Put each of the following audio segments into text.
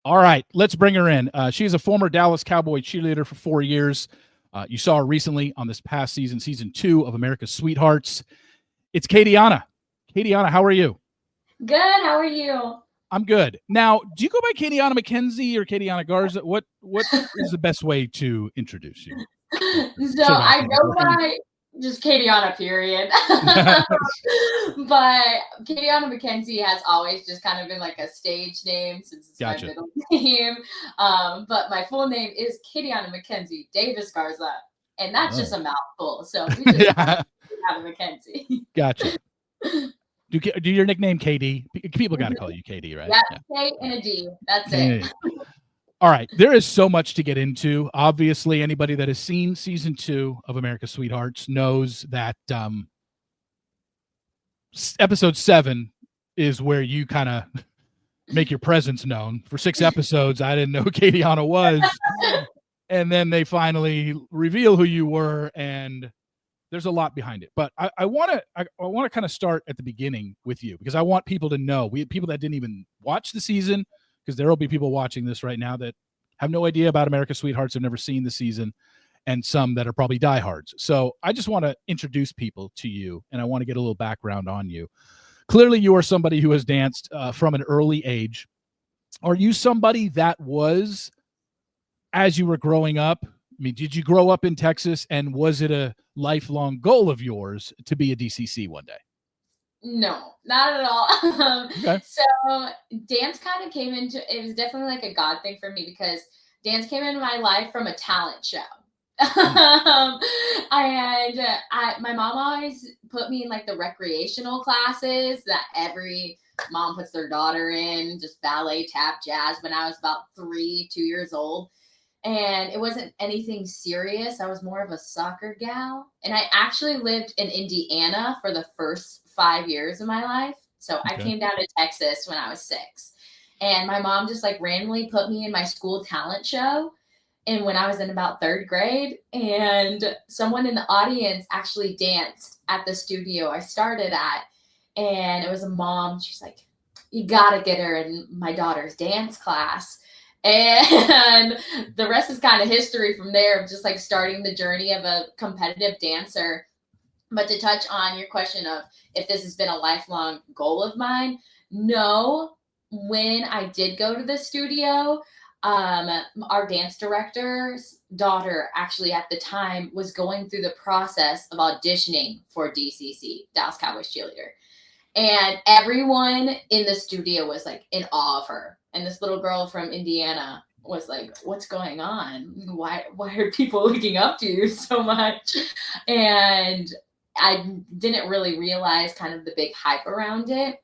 All right, let's bring her in. She is a former Dallas Cowboys cheerleader for 4 years. You saw her recently on this past season, season 2 of America's Sweethearts. It's KayDianna. KayDianna, how are you? Good. How are you? I'm good. Now, do you go by KayDianna MacKenzie or KayDianna Garza? What is the best way to introduce you? So I go by just KayDianna, period. But KayDianna MacKenzie has always just kind of been like a stage name since it's my middle name. But my full name is KayDianna MacKenzie Davis Garza, and that's just a mouthful. So we just KayDianna MacKenzie. Gotcha. Do your nickname KD? People got to call you KD, right? Yeah, K and a D. That's it. All right. There is so much to get into. Obviously, anybody that has seen season 2 of America's Sweethearts knows that episode 7 is where you kind of make your presence known. For 6 episodes, I didn't know who KayDianna was. And then they finally reveal who you were, and there's a lot behind it. But I want to kind of start at the beginning with you, because I want people to know. We have people that didn't even watch the season, because there will be people watching this right now that have no idea about America's Sweethearts, have never seen the season, and some that are probably diehards. So I just want to introduce people to you, and I want to get a little background on you. Clearly, you are somebody who has danced from an early age. Are you somebody that was, as you were growing up, I mean, did you grow up in Texas, and was it a lifelong goal of yours to be a DCC one day? No, not at all. Okay. So dance kind of came into, it was definitely like a God thing for me, because dance came into my life from a talent show. My mom always put me in like the recreational classes that every mom puts their daughter in, just ballet, tap, jazz, when I was about 2 years old. And it wasn't anything serious. I was more of a soccer gal. And I actually lived in Indiana for the first 5 years of my life. So I came down to Texas when I was 6. And my mom just like randomly put me in my school talent show. And when I was in about 3rd grade, and someone in the audience actually danced at the studio I started at. And it was a mom. She's like, "You got to get her in my daughter's dance class." And the rest is kind of history from there, of just like starting the journey of a competitive dancer. But to touch on your question of if this has been a lifelong goal of mine, no. When I did go to the studio, our dance director's daughter actually at the time was going through the process of auditioning for DCC, Dallas Cowboys Cheerleader. And everyone in the studio was like in awe of her. And this little girl from Indiana was like, "What's going on? Why are people looking up to you so much?" And I didn't really realize kind of the big hype around it,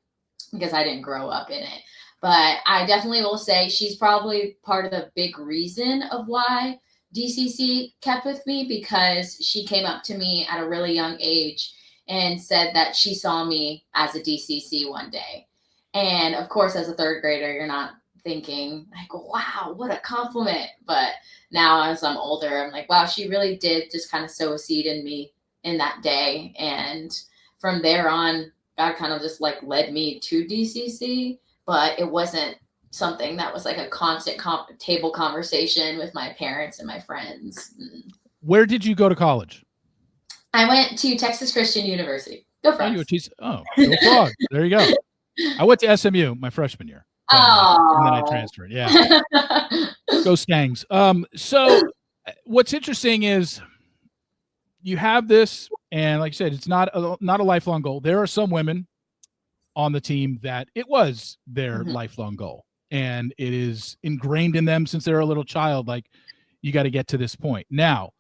because I didn't grow up in it. But I definitely will say she's probably part of the big reason of why DCC kept with me, because she came up to me at a really young age and said that she saw me as a DCC one day. And of course, as a 3rd grader, you're not thinking like, "Wow, what a compliment." But now as I'm older, I'm like, wow, she really did just kind of sow a seed in me in that day. And from there on, God kind of just like led me to DCC, but it wasn't something that was like a constant table conversation with my parents and my friends. Where did you go to college? I went to Texas Christian University. Go Frogs. Go Frogs. There you go. I went to SMU my freshman year. And then I transferred. Yeah. Go Stangs. So what's interesting is you have this, and like you said, it's not a lifelong goal. There are some women on the team that it was their lifelong goal, and it is ingrained in them since they're a little child. Like, you got to get to this point. Now,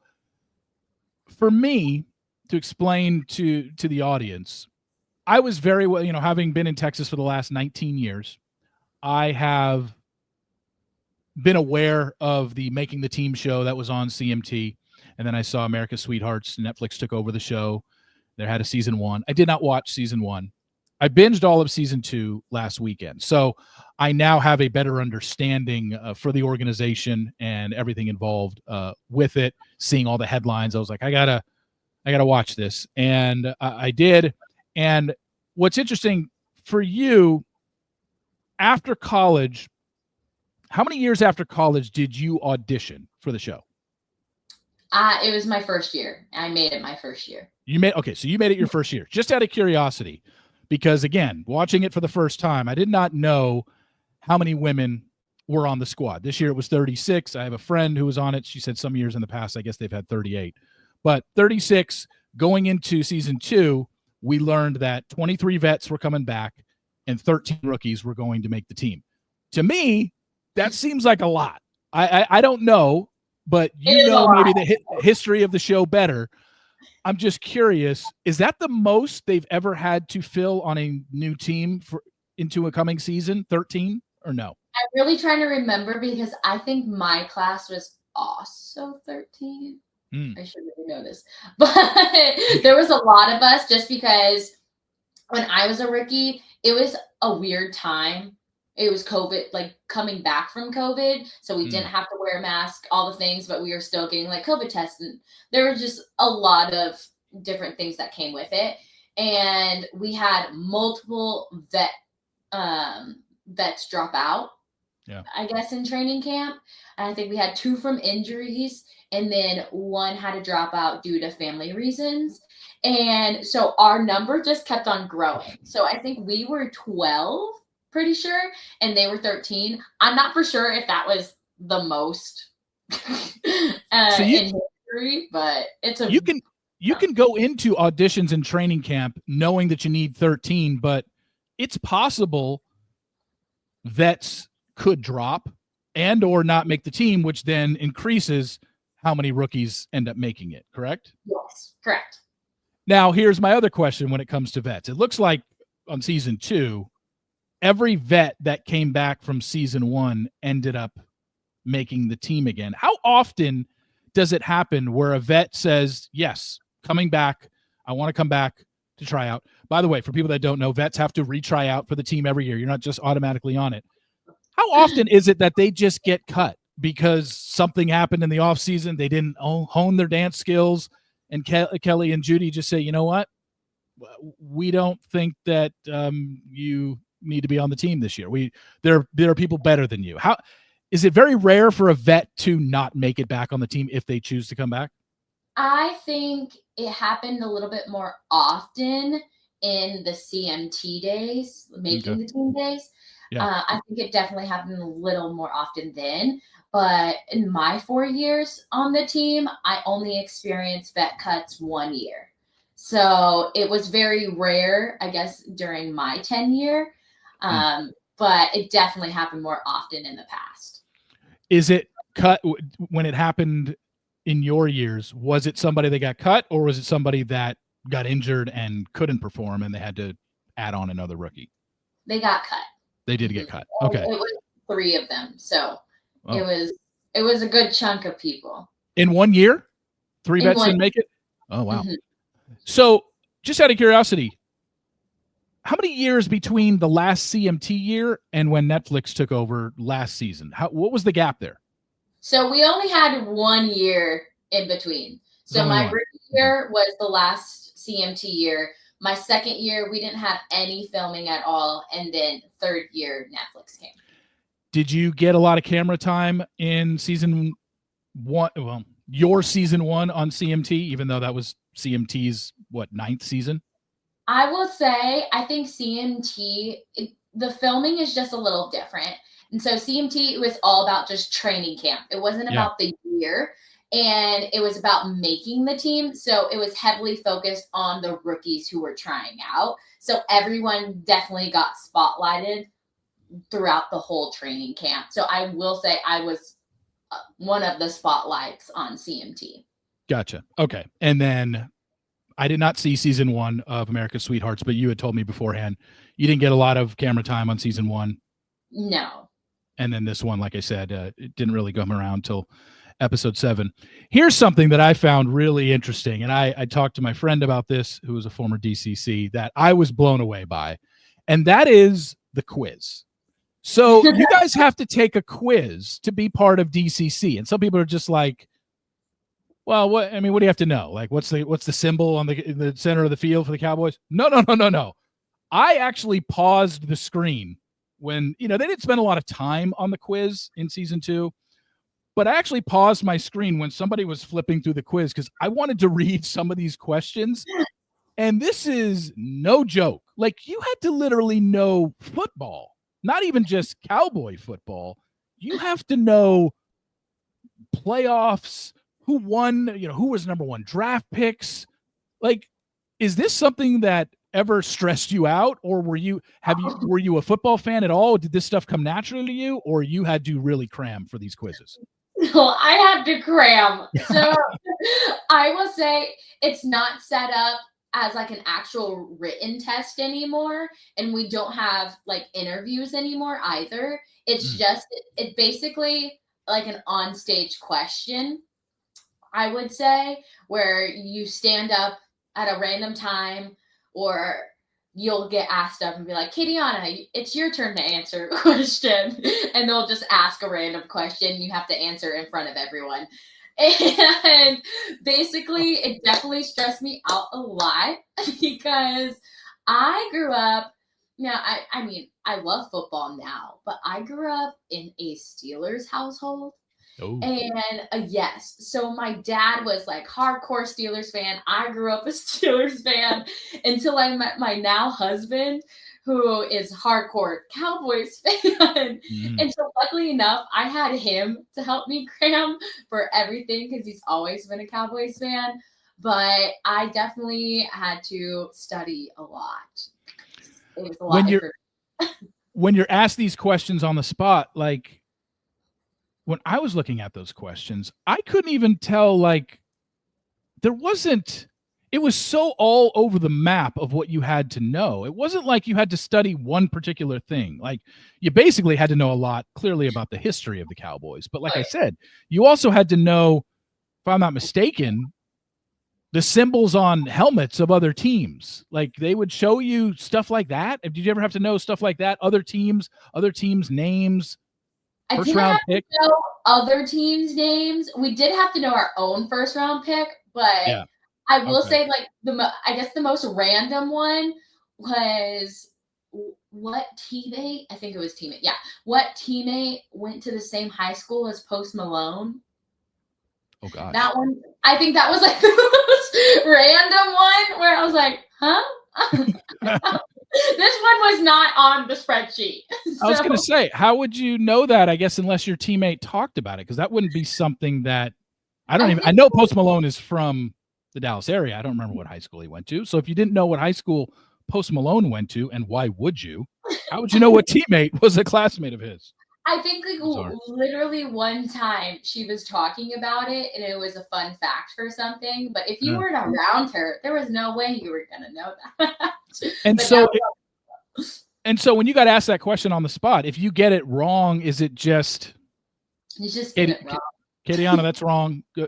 for me to explain to the audience, I was very well, having been in Texas for the last 19 years, I have been aware of the Making the Team show that was on CMT. And then I saw America's Sweethearts. Netflix took over the show. They had a season 1. I did not watch season 1. I binged all of season 2 last weekend. So I now have a better understanding for the organization and everything involved with it. Seeing all the headlines, I was like, I gotta watch this. And I did. And what's interesting for you, after college, How many years after college did you audition for the show? It was my first year. I made it my first year. So you made it your first year. Just out of curiosity, because again, watching it for the first time, I did not know how many women were on the squad. This year it was 36. I have a friend who was on it. She said some years in the past, I guess they've had 38. But 36 going into season 2, we learned that 23 vets were coming back and 13 rookies were going to make the team. To me, that seems like a lot. I don't know, but you know maybe the history of the show better. I'm just curious, is that the most they've ever had to fill on a new team into a coming season, 13 or no? I'm really trying to remember because I think my class was also 13. I should really know this. But there was a lot of us just because when I was a rookie, it was a weird time. It was COVID, like coming back from COVID. So we didn't have to wear a mask, all the things, but we were still getting like COVID tests. And there were just a lot of different things that came with it. And we had multiple vets drop out, I guess, in training camp. And I think we had 2 from injuries. And then 1 had to drop out due to family reasons. And so our number just kept on growing. So I think we were 12, pretty sure, and they were 13. I'm not for sure if that was the most in history, but it's a you can go into auditions and training camp knowing that you need 13, but it's possible vets could drop and or not make the team, which then increases how many rookies end up making it, correct? Yes, correct. Now, here's my other question when it comes to vets. It looks like on season 2, every vet that came back from season 1 ended up making the team again. How often does it happen where a vet says, yes, coming back, I want to come back to try out? By the way, for people that don't know, vets have to retry out for the team every year. You're not just automatically on it. How often is it that they just get cut because something happened in the off season? They didn't hone their dance skills, and Kelly and Judy just say, you know what? We don't think that you need to be on the team this year. There are people better than you. How is it very rare for a vet to not make it back on the team if they choose to come back? I think it happened a little bit more often in the CMT days, making the team days. Yeah. I think it definitely happened a little more often then. But in my 4 years on the team, I only experienced vet cuts 1 year. So it was very rare, I guess, during my tenure. But it definitely happened more often in the past. Is it cut when it happened in your years? Was it somebody that got cut, or was it somebody that got injured and couldn't perform and they had to add on another rookie? They got cut. They did get cut. Okay. It was 3 of them. So it was a good chunk of people. In 1 year? 3 vets didn't make it? Oh, wow. So just out of curiosity, how many years between the last CMT year and when Netflix took over last season? What was the gap there? So we only had 1 year in between. So my rookie year was the last CMT year. My second year, we didn't have any filming at all. And then 3rd year, Netflix came. Did you get a lot of camera time in season 1? Well, your season 1 on CMT, even though that was CMT's, 9th season? I will say, I think CMT, the filming is just a little different. And so CMT was all about just training camp. It wasn't about the year, and it was about making the team. So it was heavily focused on the rookies who were trying out. So everyone definitely got spotlighted throughout the whole training camp. So I will say I was one of the spotlights on CMT. Gotcha. Okay. And then I did not see season 1 of America's Sweethearts, but you had told me beforehand you didn't get a lot of camera time on season 1. No. And then this one, like I said, it didn't really come around till episode 7. Here's something that I found really interesting. And I talked to my friend about this, who was a former DCC, that I was blown away by. And that is the quiz. So you guys have to take a quiz to be part of DCC. And some people are just like, well, what do you have to know? Like, what's the symbol on the center of the field for the Cowboys? No. I actually paused the screen when, they didn't spend a lot of time on the quiz in season 2, but I actually paused my screen when somebody was flipping through the quiz because I wanted to read some of these questions. And this is no joke. Like, you had to literally know football, not even just Cowboy football. You have to know playoffs, who won, who was number 1 draft picks. Like, is this something that ever stressed you out, or were you a football fan at all? Did this stuff come naturally to you, or you had to really cram for these quizzes? Well, I had to cram. So I will say it's not set up as like an actual written test anymore, and we don't have like interviews anymore either. It's just it basically like an on-stage question, I would say, where you stand up at a random time, or you'll get asked up and be like, KayDianna, it's your turn to answer a question. And they'll just ask a random question. You have to answer in front of everyone. And basically, it definitely stressed me out a lot because I grew up, I mean, I love football now, but I grew up in a Steelers household. Oh. And yes, so my dad was like hardcore Steelers fan. I grew up a Steelers fan until I met my now husband, who is hardcore Cowboys fan. And so luckily enough, I had him to help me cram for everything because he's always been a Cowboys fan. But I definitely had to study a lot. It was a lot. When you're asked these questions on the spot, like, when I was looking at those questions, I couldn't even tell, like, it was so all over the map of what you had to know. It wasn't like you had to study one particular thing. Like, you basically had to know a lot clearly about the history of the Cowboys. But like I said, you also had to know, if I'm not mistaken, the symbols on helmets of other teams. Like, they would show you stuff like that. Did you ever have to know stuff like that? Other teams' names? I didn't have to know other teams' names. We did have to know our own first round pick, but I will say, like, I guess the most random one was what teammate? I think it was teammate. Yeah, what teammate went to the same high school as Post Malone? Oh God, that one. I think that was like the most random one where I was like, huh? This one was not on the spreadsheet. I was going to say, how would you know that? I guess unless your teammate talked about it, because that wouldn't be something that I know Post Malone is from the Dallas area. I don't remember what high school he went to. So if you didn't know what high school Post Malone went to, and why would you? How would you know what teammate was a classmate of his? I think like literally one time she was talking about it and it was a fun fact for something. But if you weren't around her, there was no way you were going to know that. And so when you got asked that question on the spot, if you get it wrong, is it just you just get it wrong? KayDianna, that's wrong. Go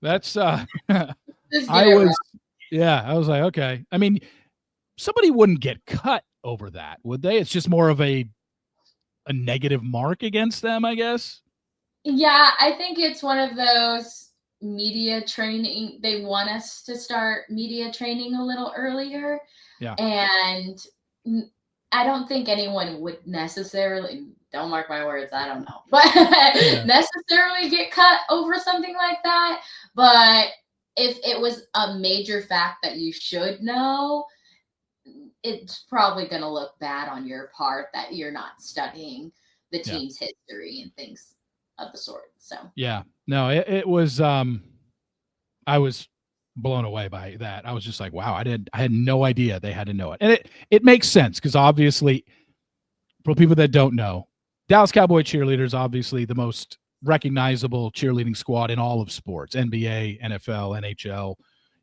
that's I was like, okay. I mean, somebody wouldn't get cut over that, would they? It's just more of a negative mark against them, I guess. Yeah, I think it's one of those media training. They want us to start media training a little earlier. Yeah. And I don't think anyone would necessarily, don't mark my words, I don't know, but necessarily get cut over something like that. But if it was a major fact that you should know, it's probably going to look bad on your part that you're not studying the team's history and things of the sort. So no, it was I was blown away by that. I was just like, wow, I had no idea they had to know it. And it makes sense because obviously, for people that don't know, Dallas Cowboy Cheerleader is obviously the most recognizable cheerleading squad in all of sports: NBA, NFL, NHL.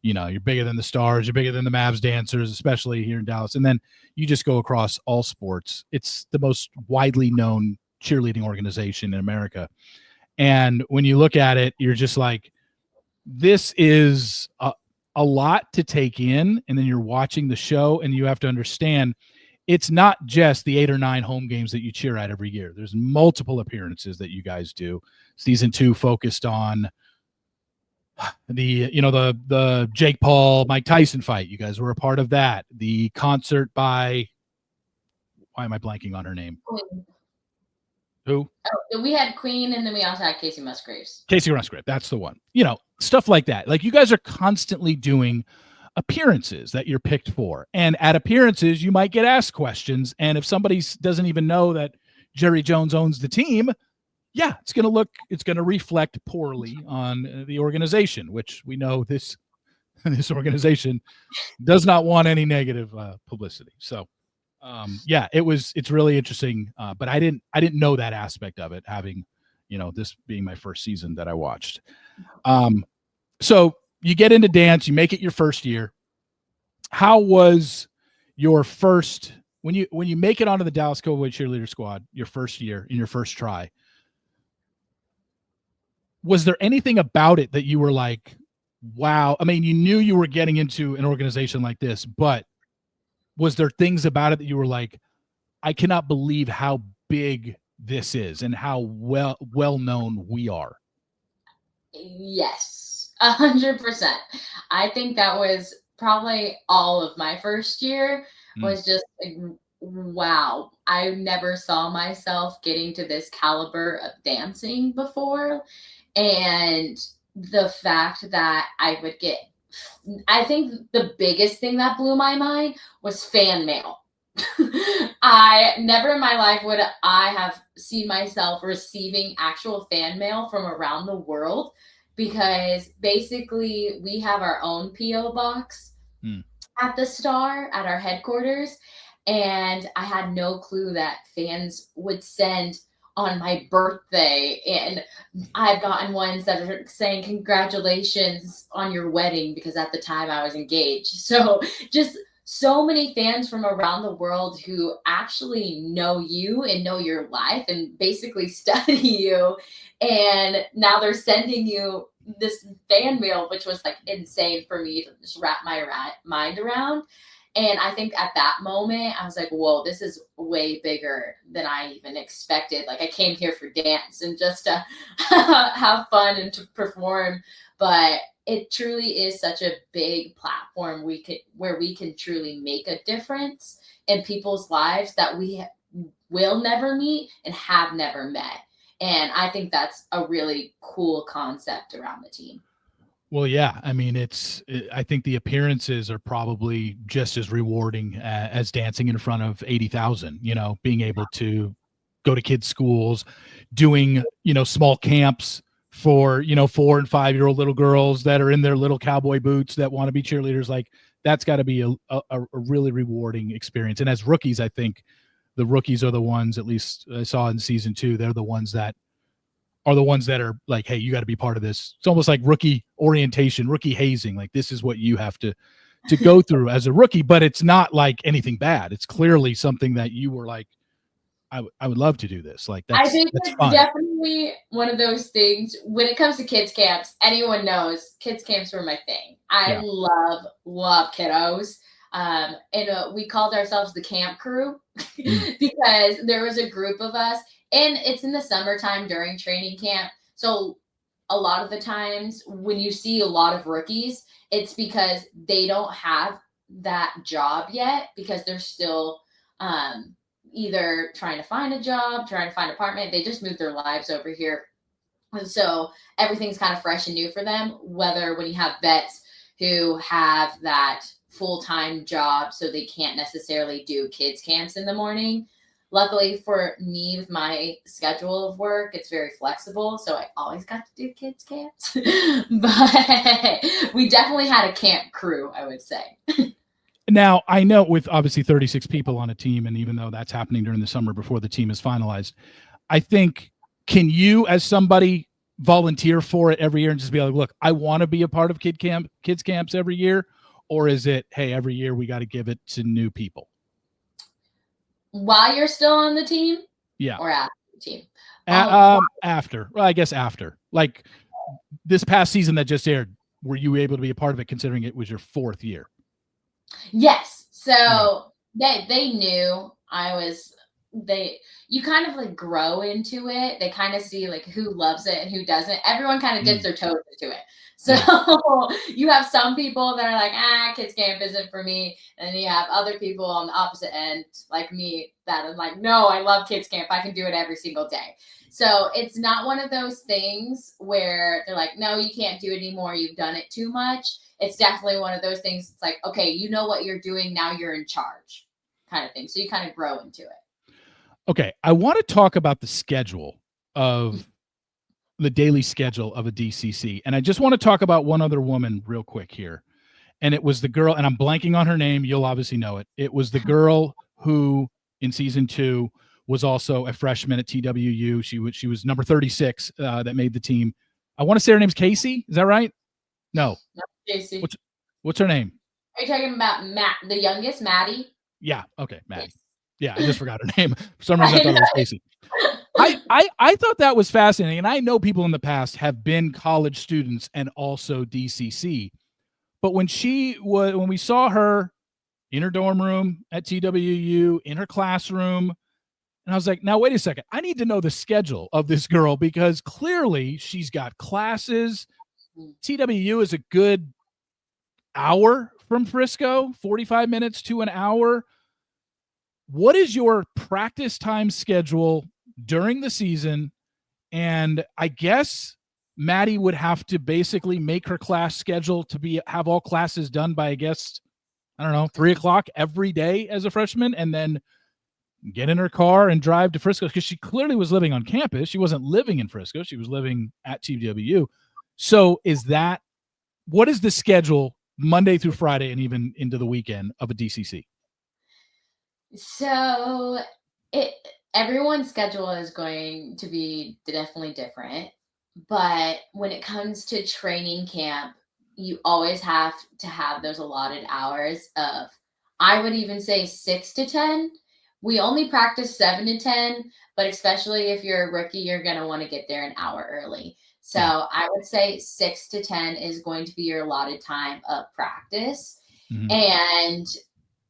You're bigger than the Stars, you're bigger than the Mavs dancers, especially here in Dallas. And then you just go across all sports. It's the most widely known cheerleading organization in America. And when you look at it, you're just like, this is a lot to take in. And then you're watching the show and you have to understand it's not just the 8 or 9 home games that you cheer at every year. There's multiple appearances that you guys do. Season 2 focused on the Jake Paul, Mike Tyson fight. You guys were a part of that. The concert by Why am I blanking on her name? Queen. Who? Oh, we had Queen, and then we also had Casey Musgraves. Casey Musgrave, that's the one. Stuff like that. Like, you guys are constantly doing appearances that you're picked for. And at appearances, you might get asked questions. And if somebody doesn't even know that Jerry Jones owns the team, yeah, it's going to reflect poorly on the organization, which we know this organization does not want any negative publicity. So, yeah, it's really interesting. But I didn't know that aspect of it, having, this being my first season that I watched. So you get into dance, you make it your first year. How was your first, when you make it onto the Dallas Cowboys cheerleader squad, your first year in your first try? Was there anything about it that you were like, wow? I mean, you knew you were getting into an organization like this, but was there things about it that you were like, I cannot believe how big this is and how well known we are? Yes, 100%. I think that was probably all of my first year. Was just like, wow, I never saw myself getting to this caliber of dancing before. And the fact that I think the biggest thing that blew my mind was fan mail. I never in my life would I have seen myself receiving actual fan mail from around the world, because basically we have our own PO box at the Star at our headquarters, and I had no clue that fans would send on my birthday. And I've gotten ones that are saying congratulations on your wedding, because at the time I was engaged. So just so many fans from around the world who actually know you and know your life and basically study you. And now they're sending you this fan mail, which was like insane for me to just wrap my mind around. And I think at that moment, I was like, whoa, this is way bigger than I even expected. Like, I came here for dance and just to have fun and to perform. But it truly is such a big platform where we can truly make a difference in people's lives that we will never meet and have never met. And I think that's a really cool concept around the team. Well, yeah. I mean, I think the appearances are probably just as rewarding as dancing in front of 80,000, being able to go to kids' schools, doing, small camps for, 4 and 5 year old little girls that are in their little cowboy boots that want to be cheerleaders. Like, that's got to be a really rewarding experience. And as rookies, I think the rookies are the ones, at least I saw in season 2, they're the ones that are like, hey, you got to be part of this. It's almost like rookie orientation, rookie hazing. Like, this is what you have to go through as a rookie, but it's not like anything bad. It's clearly something that you were like, I would love to do this. Like, I think that's it's fun. definitely one of those things. When it comes to kids camps, anyone knows kids camps were my thing. I love kiddos. And we called ourselves the camp crew because there was a group of us, and it's in the summertime during training camp. So a lot of the times when you see a lot of rookies, it's because they don't have that job yet, because they're still either trying to find a job, trying to find an apartment. They just moved their lives over here. And so everything's kind of fresh and new for them. Whether when you have vets who have that full-time job, so they can't necessarily do kids camps in the morning. Luckily for me, with my schedule of work, it's very flexible. So I always got to do kids camps. But we definitely had a camp crew, I would say. Now, I know with obviously 36 people on a team, and even though that's happening during the summer before the team is finalized, I think, can you, as somebody, volunteer for it every year and just be like, look, I want to be a part of kids camps every year? Or is it, hey, every year we got to give it to new people? While you're still on the team? Yeah. Or after the team? After. Well, I guess after. Like, this past season that just aired, were you able to be a part of it, considering it was your 4th year? Yes. So they knew I was you kind of like grow into it. They kind of see like who loves it and who doesn't. Everyone kind of dips their toes into it. So you have some people that are like, kids camp isn't for me. And then you have other people on the opposite end, like me, that are like, no, I love kids camp. I can do it every single day. So it's not one of those things where they're like, no, you can't do it anymore. You've done it too much. It's definitely one of those things. It's like, okay, you know what you're doing. Now you're in charge kind of thing. So you kind of grow into it. Okay. I want to talk about the schedule of the daily schedule of a DCC. And I just want to talk about one other woman real quick here. And it was the girl, and I'm blanking on her name. You'll obviously know it. It was the girl who in season 2 was also a freshman at TWU. She was number 36 that made the team. I want to say her name's Casey. Is that right? No. Casey. What's her name? Are you talking about Matt, the youngest, Maddie? Yeah. Okay, Maddie. Yes. Yeah, I just forgot her name. For some reason, I thought it was Casey. I thought that was fascinating, and I know people in the past have been college students and also DCC. But when we saw her in her dorm room at TWU, in her classroom, and I was like, now wait a second, I need to know the schedule of this girl because clearly she's got classes. TWU is a good hour from Frisco, 45 minutes to an hour. What is your practice time schedule during the season? And I guess Maddie would have to basically make her class schedule to have all classes done by, I guess, 3:00 every day as a freshman, and then get in her car and drive to Frisco because she clearly was living on campus. She wasn't living in Frisco. She was living at TWU. So what is the schedule Monday through Friday and even into the weekend of a DCC? So everyone's schedule is going to be definitely different. But when it comes to training camp, you always have to have those allotted hours of, I would even say 6 to 10. We only practice 7 to 10, but especially if you're a rookie, you're going to want to get there an hour early. So I would say 6 to 10 is going to be your allotted time of practice. Mm-hmm. And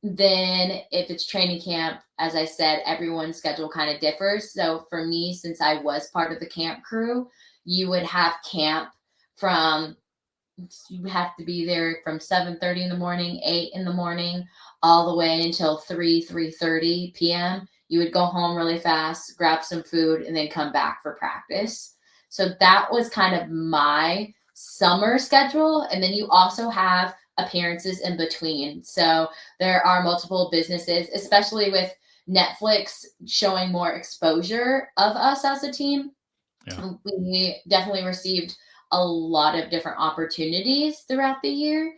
then if it's training camp, as I said, everyone's schedule kind of differs. So for me, since I was part of the camp crew, you would have camp you have to be there from 7:30 in the morning, 8 in the morning, all the way until 3:30 p.m. You would go home really fast, grab some food, and then come back for practice. So that was kind of my summer schedule. And then you also have appearances in between. So there are multiple businesses, especially with Netflix showing more exposure of us as a team. Yeah. We definitely received a lot of different opportunities throughout the year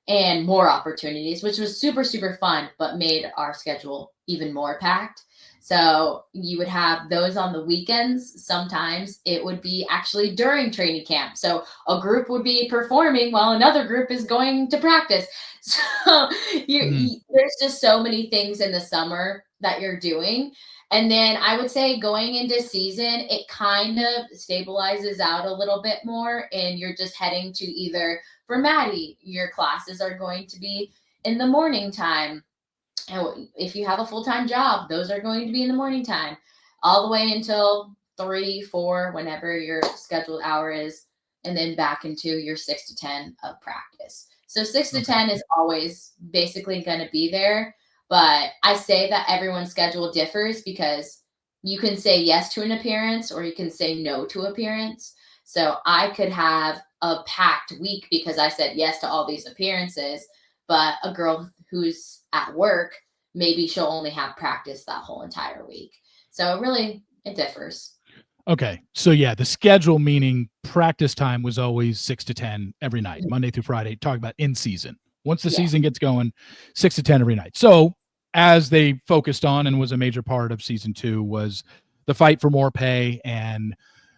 and more opportunities, which was super, super fun, but made our schedule even more packed. So you would have those on the weekends. Sometimes it would be actually during training camp. So a group would be performing while another group is going to practice. So there's just so many things in the summer that you're doing. And then I would say going into season, it kind of stabilizes out a little bit more, and you're just heading to either, for Maddie, your classes are going to be in the morning time. And if you have a full-time job, those are going to be in the morning time, all the way until 3, 4, whenever your scheduled hour is, and then back into your 6 to 10 of practice. So 6 to 10 is always basically going to be there. But I say that everyone's schedule differs because you can say yes to an appearance or you can say no to appearance. So I could have a packed week because I said yes to all these appearances, but a girl who's at work, maybe she'll only have practice that whole entire week. So it differs. Okay. So yeah, the schedule, meaning practice time, was always 6 to 10 every night, Monday through Friday, talking about in season. Once the season gets going, 6 to 10 every night. So as they focused on and was a major part of season 2 was the fight for more pay. And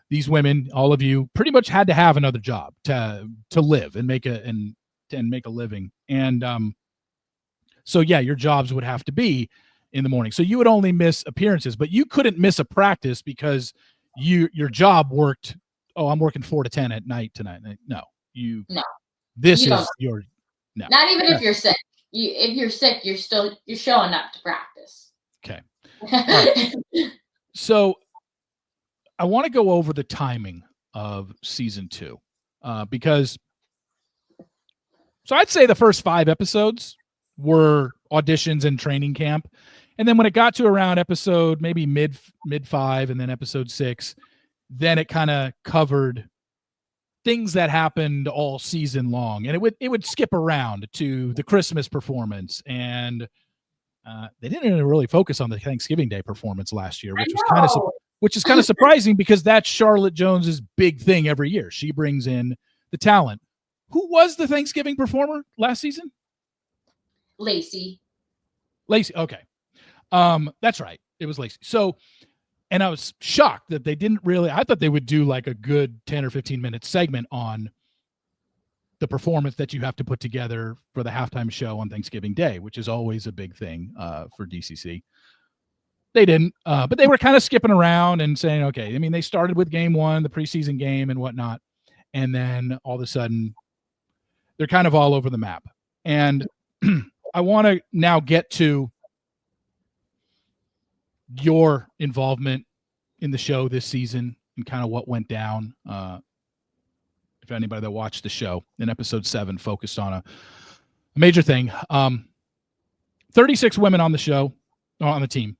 these women, all of you, pretty much had to have another job to live and make a living. And so yeah, your jobs would have to be in the morning. So you would only miss appearances, but you couldn't miss a practice because your job worked. Oh, I'm working 4 to 10 at night tonight. No. This is your. No. Not even if you're sick. If you're sick, you're showing up to practice. Okay. Right. So I want to go over the timing of season 2 because so I'd say the first 5 episodes were auditions and training camp. And then when it got to around episode maybe mid 5 and then episode 6, then it kind of covered things that happened all season long. And it would skip around to the Christmas performance, and they didn't really focus on the Thanksgiving Day performance last year, which is kind of surprising because that's Charlotte Jones's big thing every year. She brings in the talent. Who was the Thanksgiving performer last season? Lacey. Okay. That's right. It was Lacey. So, and I was shocked that they didn't really, I thought they would do like a good 10 or 15 minute segment on the performance that you have to put together for the halftime show on Thanksgiving Day, which is always a big thing for DCC. They didn't, but they were kind of skipping around and saying, okay, I mean, they started with game 1, the preseason game and whatnot. And then all of a sudden they're kind of all over the map. And I want to now get to your involvement in the show this season and kind of what went down. If anybody that watched the show, in episode 7 focused on a major thing. 36 women on the show, on the team.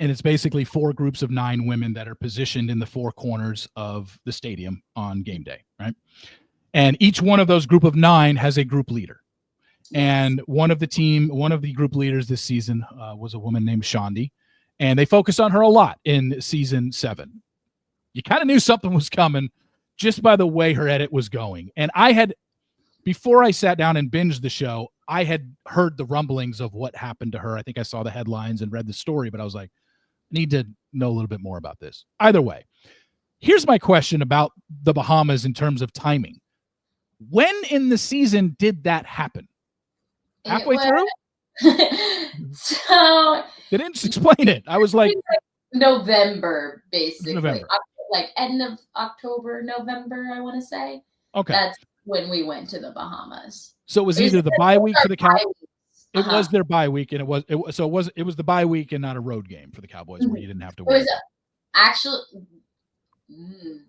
And it's basically 4 groups of 9 women that are positioned in the 4 corners of the stadium on game day, right? And each one of those group of 9 has a group leader. And one of the group leaders this season was a woman named Shondi. And they focused on her a lot in season 7. You kind of knew something was coming just by the way her edit was going. And before I sat down and binged the show, I had heard the rumblings of what happened to her. I think I saw the headlines and read the story, but I was like, I need to know a little bit more about this. Either way, here's my question about the Bahamas in terms of timing. When in the season did that happen? Halfway through? So they didn't explain it. I was like November, basically. November. Like end of October, November, I want to say. Okay. That's when we went to the Bahamas. So it was either the bye week for the Cowboys. It was their bye week, and it was the bye week and not a road game for the Cowboys where you didn't have to worry. It was actually,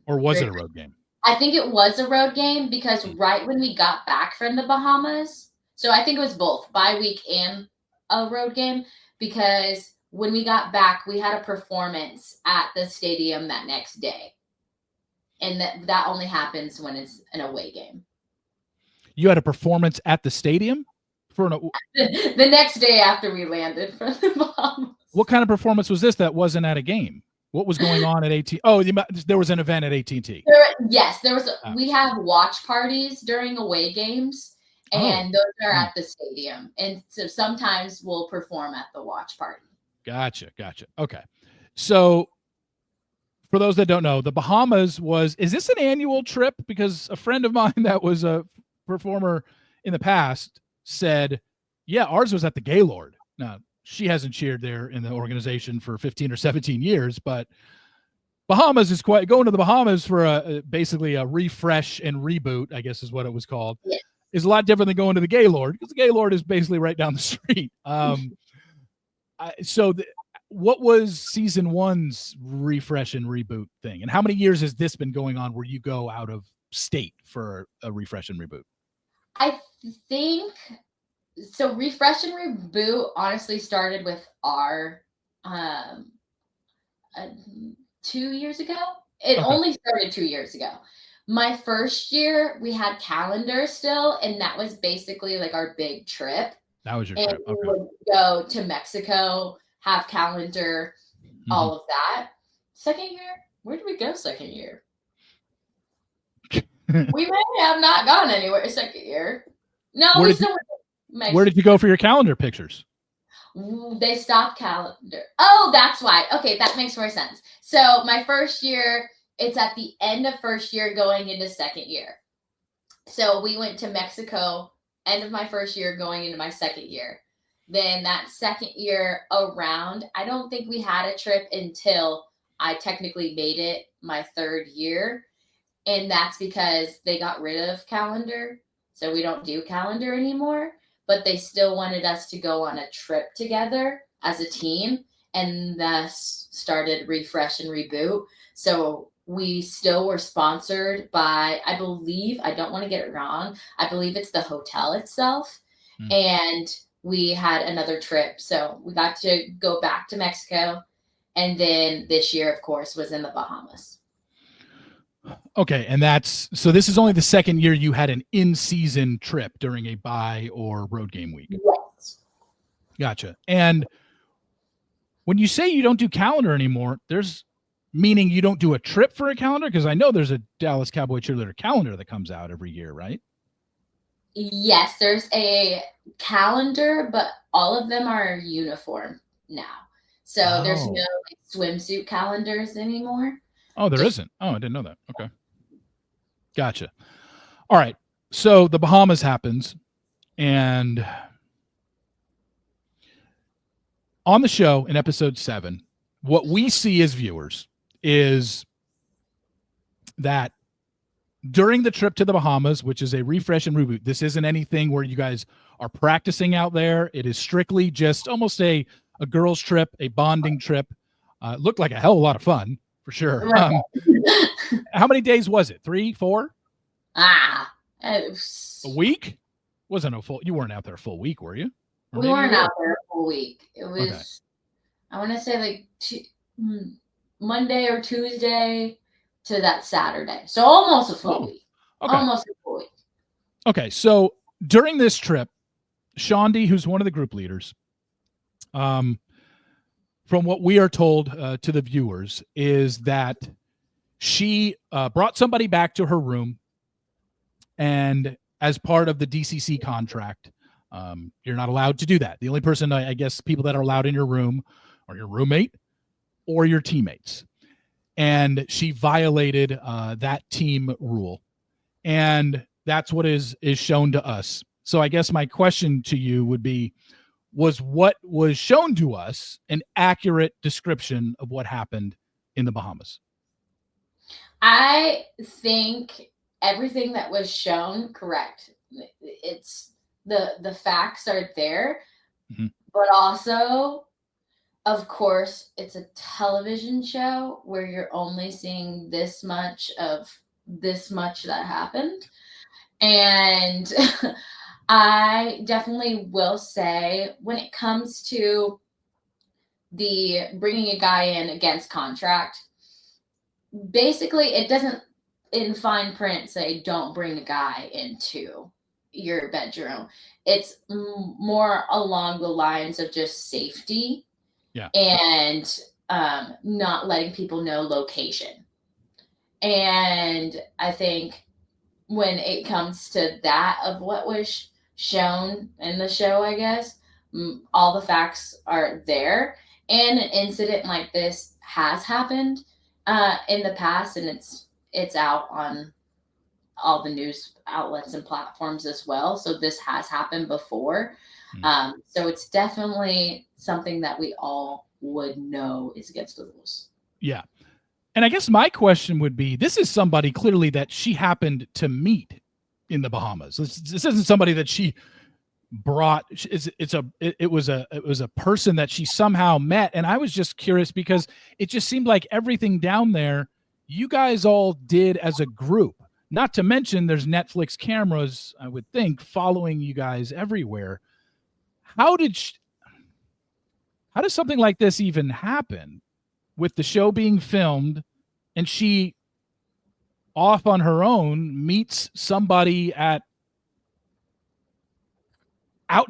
or was it a road game? I think it was a road game because right when we got back from the Bahamas, so I think it was both bye week and a road game, because when we got back, we had a performance at the stadium that next day. And that only happens when it's an away game. You had a performance at the stadium? The next day after we landed from the Bahamas. What kind of performance was this that wasn't at a game? What was going on at AT? Oh, there was an event at AT&T. Yes, there was. We have watch parties during away games, and those are at the stadium. And so sometimes we'll perform at the watch party. Gotcha. Okay. So for those that don't know, the Bahamas is this an annual trip? Because a friend of mine that was a performer in the past said, yeah, ours was at the Gaylord. Now, she hasn't cheered there in the organization for 15 or 17 years, but Bahamas is going to the Bahamas for basically a refresh and reboot, I guess is what it was called, is a lot different than going to the Gaylord, because the Gaylord is basically right down the street. What was season 1's refresh and reboot thing? And how many years has this been going on where you go out of state for a refresh and reboot? I think so. Refresh and reboot honestly started with our 2 years ago. It only started 2 years ago. My first year, we had calendar still, and that was basically like our big trip. That was your trip. We would go to Mexico, have calendar, all of that. Second year, where did we go second year? We may have not gone anywhere second year. No, we still went to Mexico. Where did you go for your calendar pictures? They stopped calendar. Oh, that's why. Okay, that makes more sense. So my first year, it's at the end of first year going into second year. So we went to Mexico, end of my first year going into my second year. Then that second year around, I don't think we had a trip until I technically made it my third year. And that's because they got rid of calendar. So we don't do calendar anymore. But they still wanted us to go on a trip together as a team. and thus started Refresh and Reboot. So we still were sponsored by, I believe, I don't want to get it wrong, I believe it's the hotel itself. And we had another trip. So we got to go back to Mexico. And then this year, of course, was in the Bahamas. Okay. And so this is only the second year you had an in-season trip during a bye or road game week. Yes. Gotcha. And when you say you don't do calendar anymore, meaning you don't do a trip for a calendar? Because I know there's a Dallas Cowboy Cheerleader calendar that comes out every year, right? Yes, there's a calendar, but all of them are uniform now. So there's no swimsuit calendars anymore. Oh, there isn't. Oh, I didn't know that. Okay. Gotcha. All right. So the Bahamas happens, and on the show in episode 7, what we see as viewers is that during the trip to the Bahamas, which is a refresh and reboot, this isn't anything where you guys are practicing out there. It is strictly just almost a girls' trip, a bonding trip. It looked like a hell of a lot of fun, for sure. Right. How many days was it? 3, 4? A week? Wasn't a full. You weren't out there a full week, were you? We weren't out there a full week. It was, okay. I want to say like Monday or Tuesday to that Saturday. So almost a full week. Okay. Almost a full week. Okay. So during this trip, Shondi, who's one of the group leaders, from what we are told to the viewers, is that she brought somebody back to her room, and as part of the DCC contract, you're not allowed to do that. The only person, I guess, people that are allowed in your room are your roommate or your teammates. And she violated that team rule. And that's what is shown to us. So I guess my question to you would be, was what was shown to us an accurate description of what happened in the Bahamas? I think everything that was shown, correct. It's the facts are there, but also, of course, it's a television show where you're only seeing this much that happened. And I definitely will say, when it comes to the bringing a guy in against contract, basically it doesn't in fine print say don't bring a guy into your bedroom. It's more along the lines of just safety. Yeah. And not letting people know location. And I think when it comes to that of what was shown in the show, I guess, all the facts are there. And an incident like this has happened in the past, and it's out on all the news outlets and platforms as well. So this has happened before. So it's definitely something that we all would know is against the rules. Yeah. And I guess my question would be, this is somebody clearly that she happened to meet in the Bahamas. This isn't somebody that she brought. It was a person that she somehow met. And I was just curious because it just seemed like everything down there, you guys all did as a group. Not to mention there's Netflix cameras, I would think, following you guys everywhere. How does something like this even happen with the show being filmed and she off on her own meets somebody out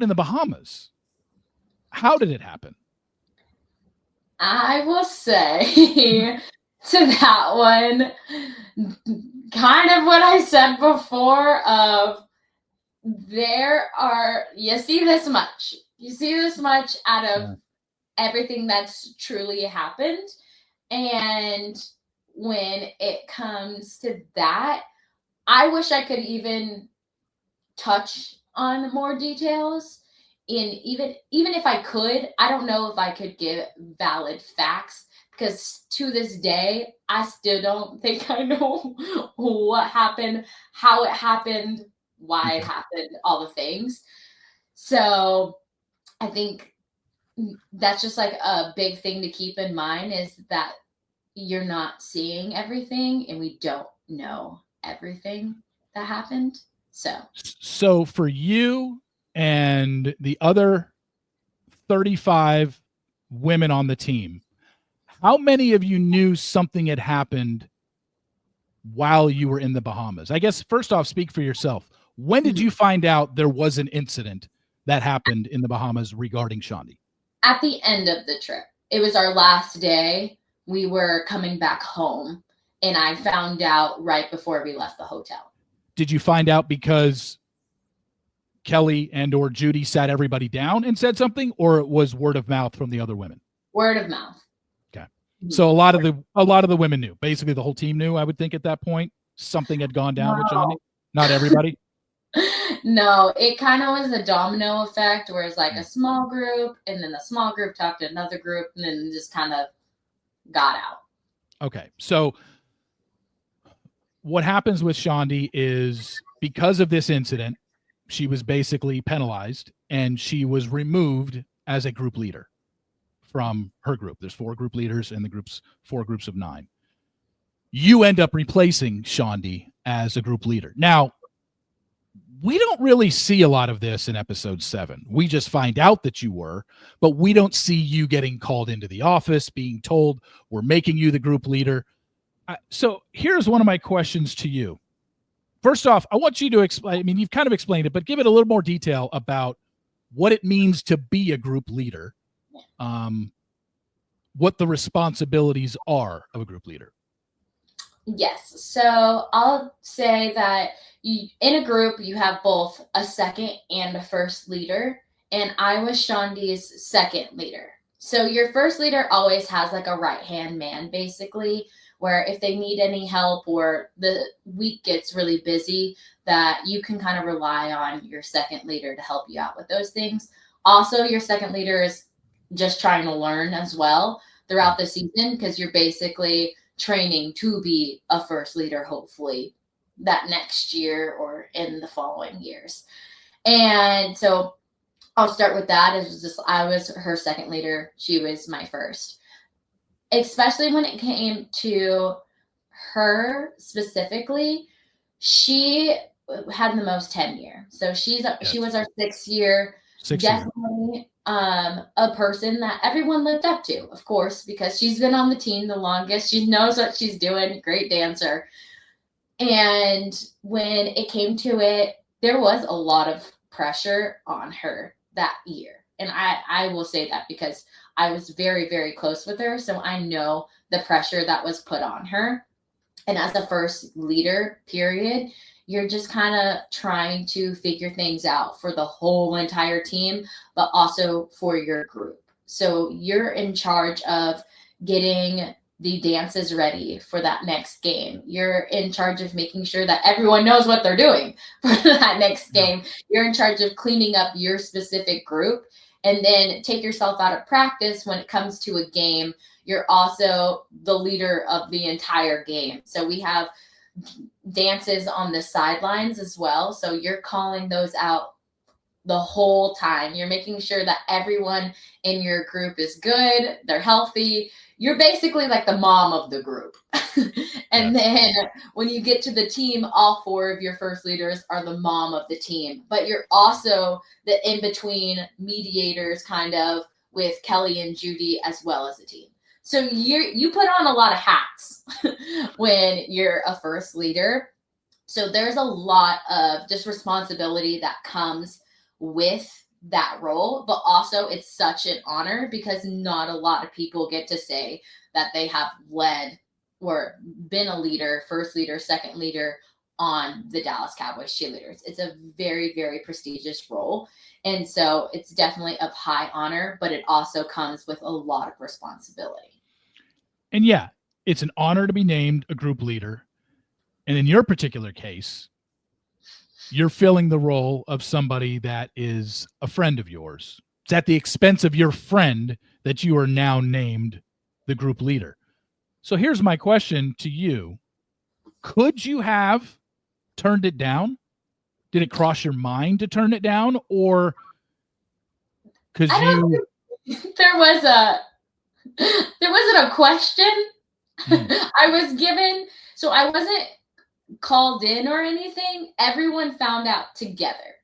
in the Bahamas? How did it happen? I will say to that one, kind of what I said before of you see this much out of everything that's truly happened. And when it comes to that, I wish I could even touch on more details. And even if I could, I don't know if I could give valid facts, because to this day, I still don't think I know what happened, how it happened, why it happened, all the things. So I think that's just like a big thing to keep in mind, is that you're not seeing everything and we don't know everything that happened. So for you and the other 35 women on the team, how many of you knew something had happened while you were in the Bahamas? I guess first off, speak for yourself. When did you find out there was an incident that happened in the Bahamas regarding Shondi? At the end of the trip. It was our last day. We were coming back home, and I found out right before we left the hotel. Did you find out because Kelly and or Judy sat everybody down and said something, or it was word of mouth from the other women? Word of mouth. Okay. So a lot of the women knew. Basically the whole team knew, I would think, at that point. Something had gone down with Shondi. Not everybody. No, it kind of was a domino effect where it's like a small group, and then the small group talked to another group, and then just kind of got out. Okay. So what happens with Shondi is, because of this incident, she was basically penalized and she was removed as a group leader from her group. There's 4 group leaders and the group's 4 groups of 9. You end up replacing Shondi as a group leader. Now, we don't really see a lot of this in episode 7. We just find out that you were, but we don't see you getting called into the office, being told we're making you the group leader. So here's one of my questions to you. First off, I want you to explain, I mean, you've kind of explained it, but give it a little more detail about what it means to be a group leader, what the responsibilities are of a group leader. Yes. So I'll say that in a group, you have both a second and a first leader. And I was Shondi's second leader. So your first leader always has like a right-hand man, basically, where if they need any help or the week gets really busy, that you can kind of rely on your second leader to help you out with those things. Also, your second leader is just trying to learn as well throughout the season, because you're basically training to be a first leader, hopefully that next year or in the following years. And so I'll start with that. It was just, I was her second leader. She was my first. Especially when it came to her specifically, she had the most tenure. So she was our 6th year. Definitely a person that everyone looked up to, of course, because she's been on the team the longest. She knows what she's doing. Great dancer. And when it came to it, there was a lot of pressure on her that year. And I will say that because I was very, very close with her. So I know the pressure that was put on her. And as a first leader, period, you're just kind of trying to figure things out for the whole entire team, but also for your group. So you're in charge of getting the dances ready for that next game. You're in charge of making sure that everyone knows what they're doing for that next game. You're in charge of cleaning up your specific group, and then take yourself out of practice when it comes to a game. You're also the leader of the entire game. So we have dances on the sidelines as well. So you're calling those out the whole time. You're making sure that everyone in your group is good, they're healthy. You're basically like the mom of the group. And then when you get to the team, all 4 of your first leaders are the mom of the team. But you're also the in-between mediators kind of with Kelly and Judy as well as the team. So you put on a lot of hats when you're a first leader. So there's a lot of just responsibility that comes with that role, but also it's such an honor because not a lot of people get to say that they have led or been a leader, first leader, second leader on the Dallas Cowboys Cheerleaders. It's a very, very prestigious role. And so it's definitely of high honor, but it also comes with a lot of responsibility. And yeah, it's an honor to be named a group leader. And in your particular case, you're filling the role of somebody that is a friend of yours. It's at the expense of your friend that you are now named the group leader. So here's my question to you. Could you have turned it down? Did it cross your mind to turn it down? Or because there wasn't a question I was given. So I wasn't called in or anything. Everyone found out together.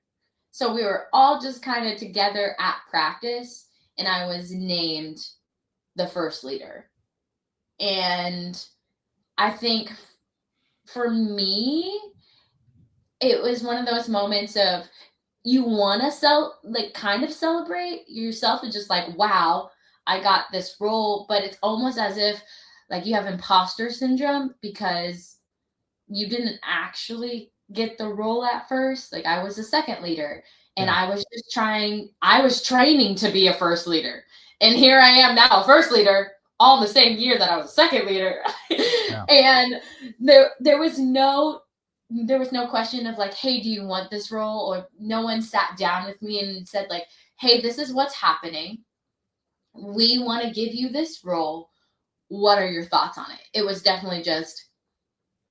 So we were all just kind of together at practice, and I was named the first leader. And I think for me, it was one of those moments of you want to kind of celebrate yourself and just like, wow, I got this role, but it's almost as if like you have imposter syndrome because you didn't actually get the role at first. Like I was a second leader and I was training to be a first leader. And here I am now, a first leader, all in the same year that I was a second leader. And there was no question of like, hey, do you want this role? Or no one sat down with me and said like, hey, this is what's happening. We want to give you this role. What are your thoughts on it? It was definitely just,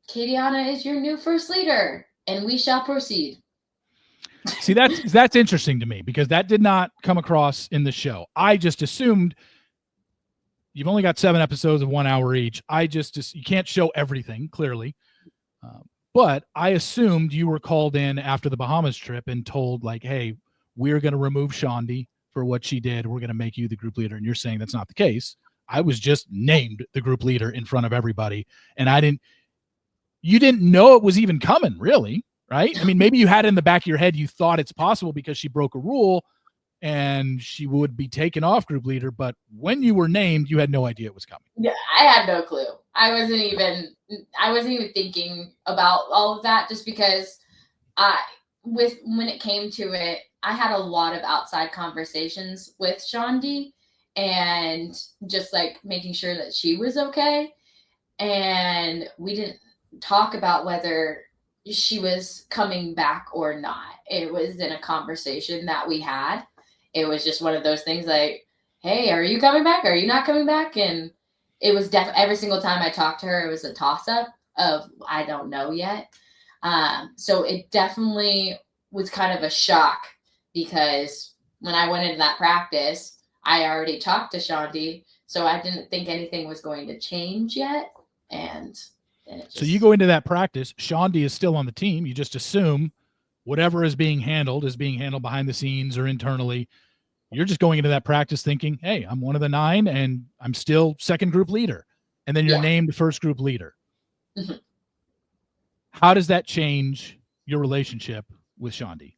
KayDianna is your new first leader, and we shall proceed. See, that's interesting to me because that did not come across in the show. I just assumed you've only got 7 episodes of 1 hour each. You can't show everything clearly. But I assumed you were called in after the Bahamas trip and told like, hey, we're going to remove Shondi for what she did. We're going to make you the group leader. And you're saying that's not the case. I was just named the group leader in front of everybody. And you didn't know it was even coming, really, right? I mean, maybe you had it in the back of your head. You thought it's possible because she broke a rule and she would be taken off group leader. But when you were named, you had no idea it was coming. Yeah, I had no clue. I wasn't even thinking about all of that just because when it came to it, I had a lot of outside conversations with Shondi and just like making sure that she was okay. And we didn't talk about whether she was coming back or not. It was in a conversation that we had. It was just one of those things like, hey, are you coming back? Are you not coming back? And it was every single time I talked to her, it was a toss up of, I don't know yet. So it definitely was kind of a shock because when I went into that practice, I already talked to Shondi. So I didn't think anything was going to change yet. So you go into that practice, Shondi is still on the team. You just assume whatever is being handled behind the scenes or internally. You're just going into that practice thinking, hey, I'm one of the 9 and I'm still second group leader. And then you're named the first group leader. Mm-hmm. How does that change your relationship with Shondi?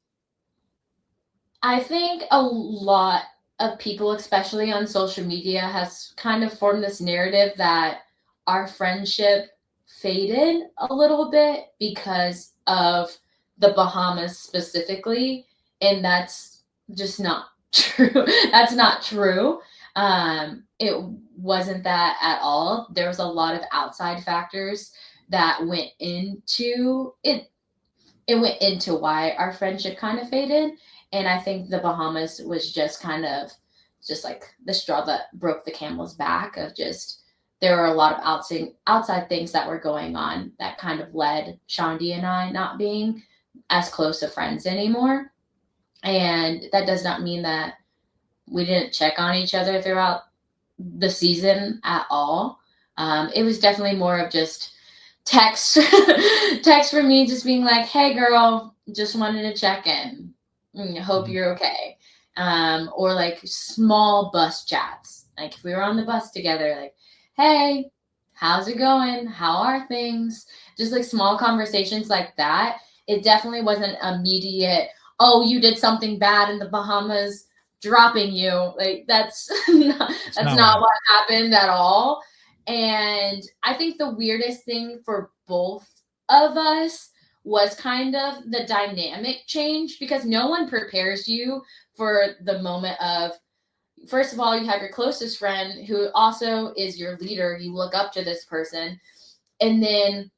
I think a lot of people, especially on social media, has kind of formed this narrative that our friendship faded a little bit because of the Bahamas specifically. And that's just not true. That's not true. It wasn't that at all. There was a lot of outside factors that went into it. It went into why our friendship kind of faded. And I think the Bahamas was just kind of just like the straw that broke the camel's back of just, there were a lot of outside things that were going on that kind of led Shondi and I not being as close of friends anymore. And that does not mean that we didn't check on each other throughout the season at all. It was definitely more of just text for me just being like, hey girl, just wanted to check in. Hope you're okay. Or like small bus chats. Like if we were on the bus together, like, hey, how's it going? How are things? Just like small conversations like that. It definitely wasn't immediate, oh, you did something bad in the Bahamas, dropping you. Like that's not what happened at all. And I think the weirdest thing for both of us was kind of the dynamic change because no one prepares you for the moment of, first of all, you have your closest friend who also is your leader. You look up to this person, and then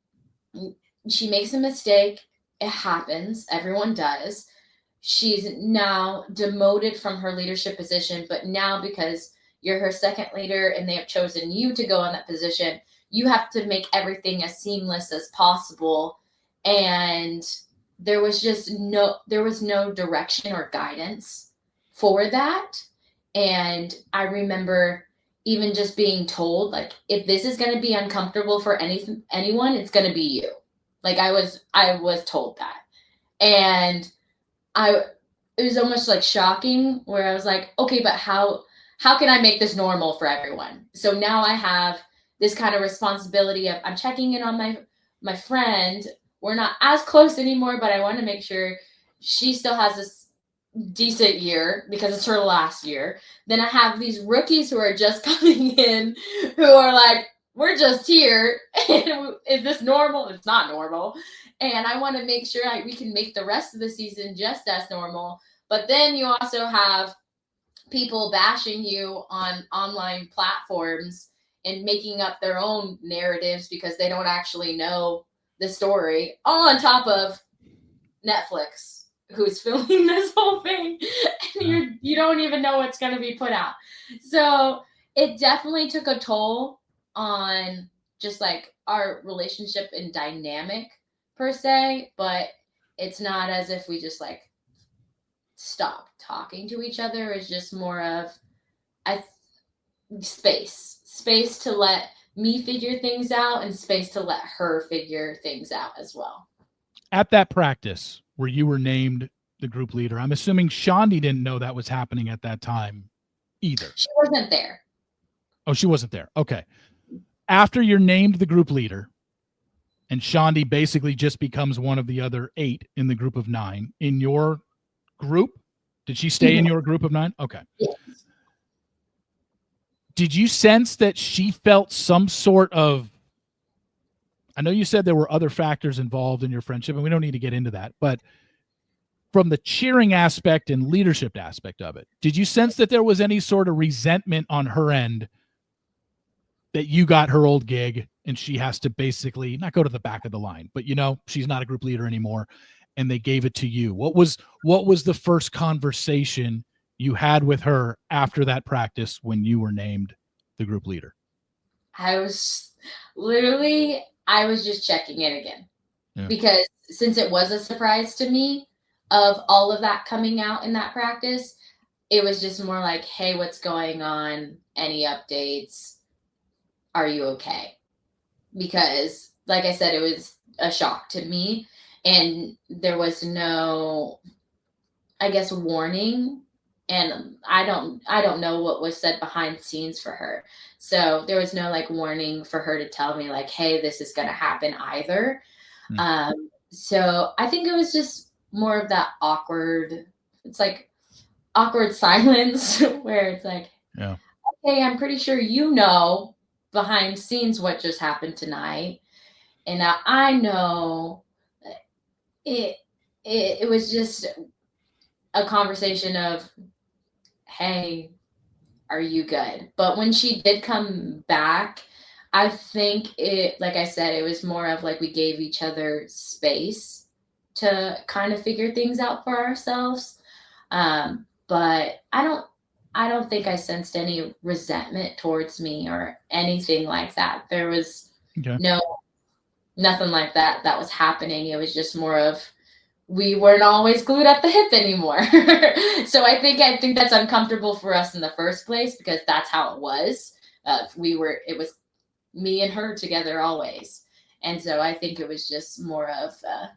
she makes a mistake. It happens. Everyone does. She's now demoted from her leadership position, but now because you're her second leader and they have chosen you to go in that position, you have to make everything as seamless as possible. And there was no direction or guidance for that. And I remember even just being told, like, if this is going to be uncomfortable for anyone, it's going to be you. Like I was told that. And it was almost like shocking where I was like, okay, but how can I make this normal for everyone? So now I have this kind of responsibility of I'm checking in on my friend. We're not as close anymore, but I want to make sure she still has this decent year because it's her last year. Then I have these rookies who are just coming in who are like, we're just here. Is this normal? It's not normal. And I want to make sure we can make the rest of the season just as normal. But then you also have people bashing you on online platforms and making up their own narratives because they don't actually know the story, all on top of Netflix, who's filming this whole thing, and you don't even know what's going to be put out. So it definitely took a toll on just like our relationship and dynamic per se, but it's not as if we just like stop talking to each other. It's just more of space to let me figure things out and space to let her figure things out as well. At that practice where you were named the group leader, I'm assuming Shondi didn't know that was happening at that time either. She wasn't there. Oh, she wasn't there. Okay. After you're named the group leader and Shondi basically just becomes one of the other 8 in the group of 9 in your group, did she stay in your group of 9? Okay. Yes. Did you sense that she felt some sort of, I know you said there were other factors involved in your friendship, and we don't need to get into that, but from the cheering aspect and leadership aspect of it, did you sense that there was any sort of resentment on her end that you got her old gig and she has to basically not go to the back of the line, but she's not a group leader anymore and they gave it to you? What was the first conversation you had with her after that practice when you were named the group leader? I was just checking in again. Yeah. Because since it was a surprise to me of all of that coming out in that practice, it was just more like, hey, what's going on? Any updates? Are you okay? Because like I said, it was a shock to me and there was no, I guess, warning. And I don't know what was said behind the scenes for her. So there was no like warning for her to tell me like, hey, this is going to happen either. So I think it was just more of that awkward silence where it's like, yeah, okay, I'm pretty sure behind the scenes what just happened tonight. And now I know it was just a conversation of, hey, are you good? But when she did come back, I think like I said, it was more of like we gave each other space to kind of figure things out for ourselves. But I don't think I sensed any resentment towards me or anything like that. There was nothing like that was happening. It was just more of, we weren't always glued at the hip anymore. So I think that's uncomfortable for us in the first place because that's how it was. It was me and her together always. And so I think it was just more of a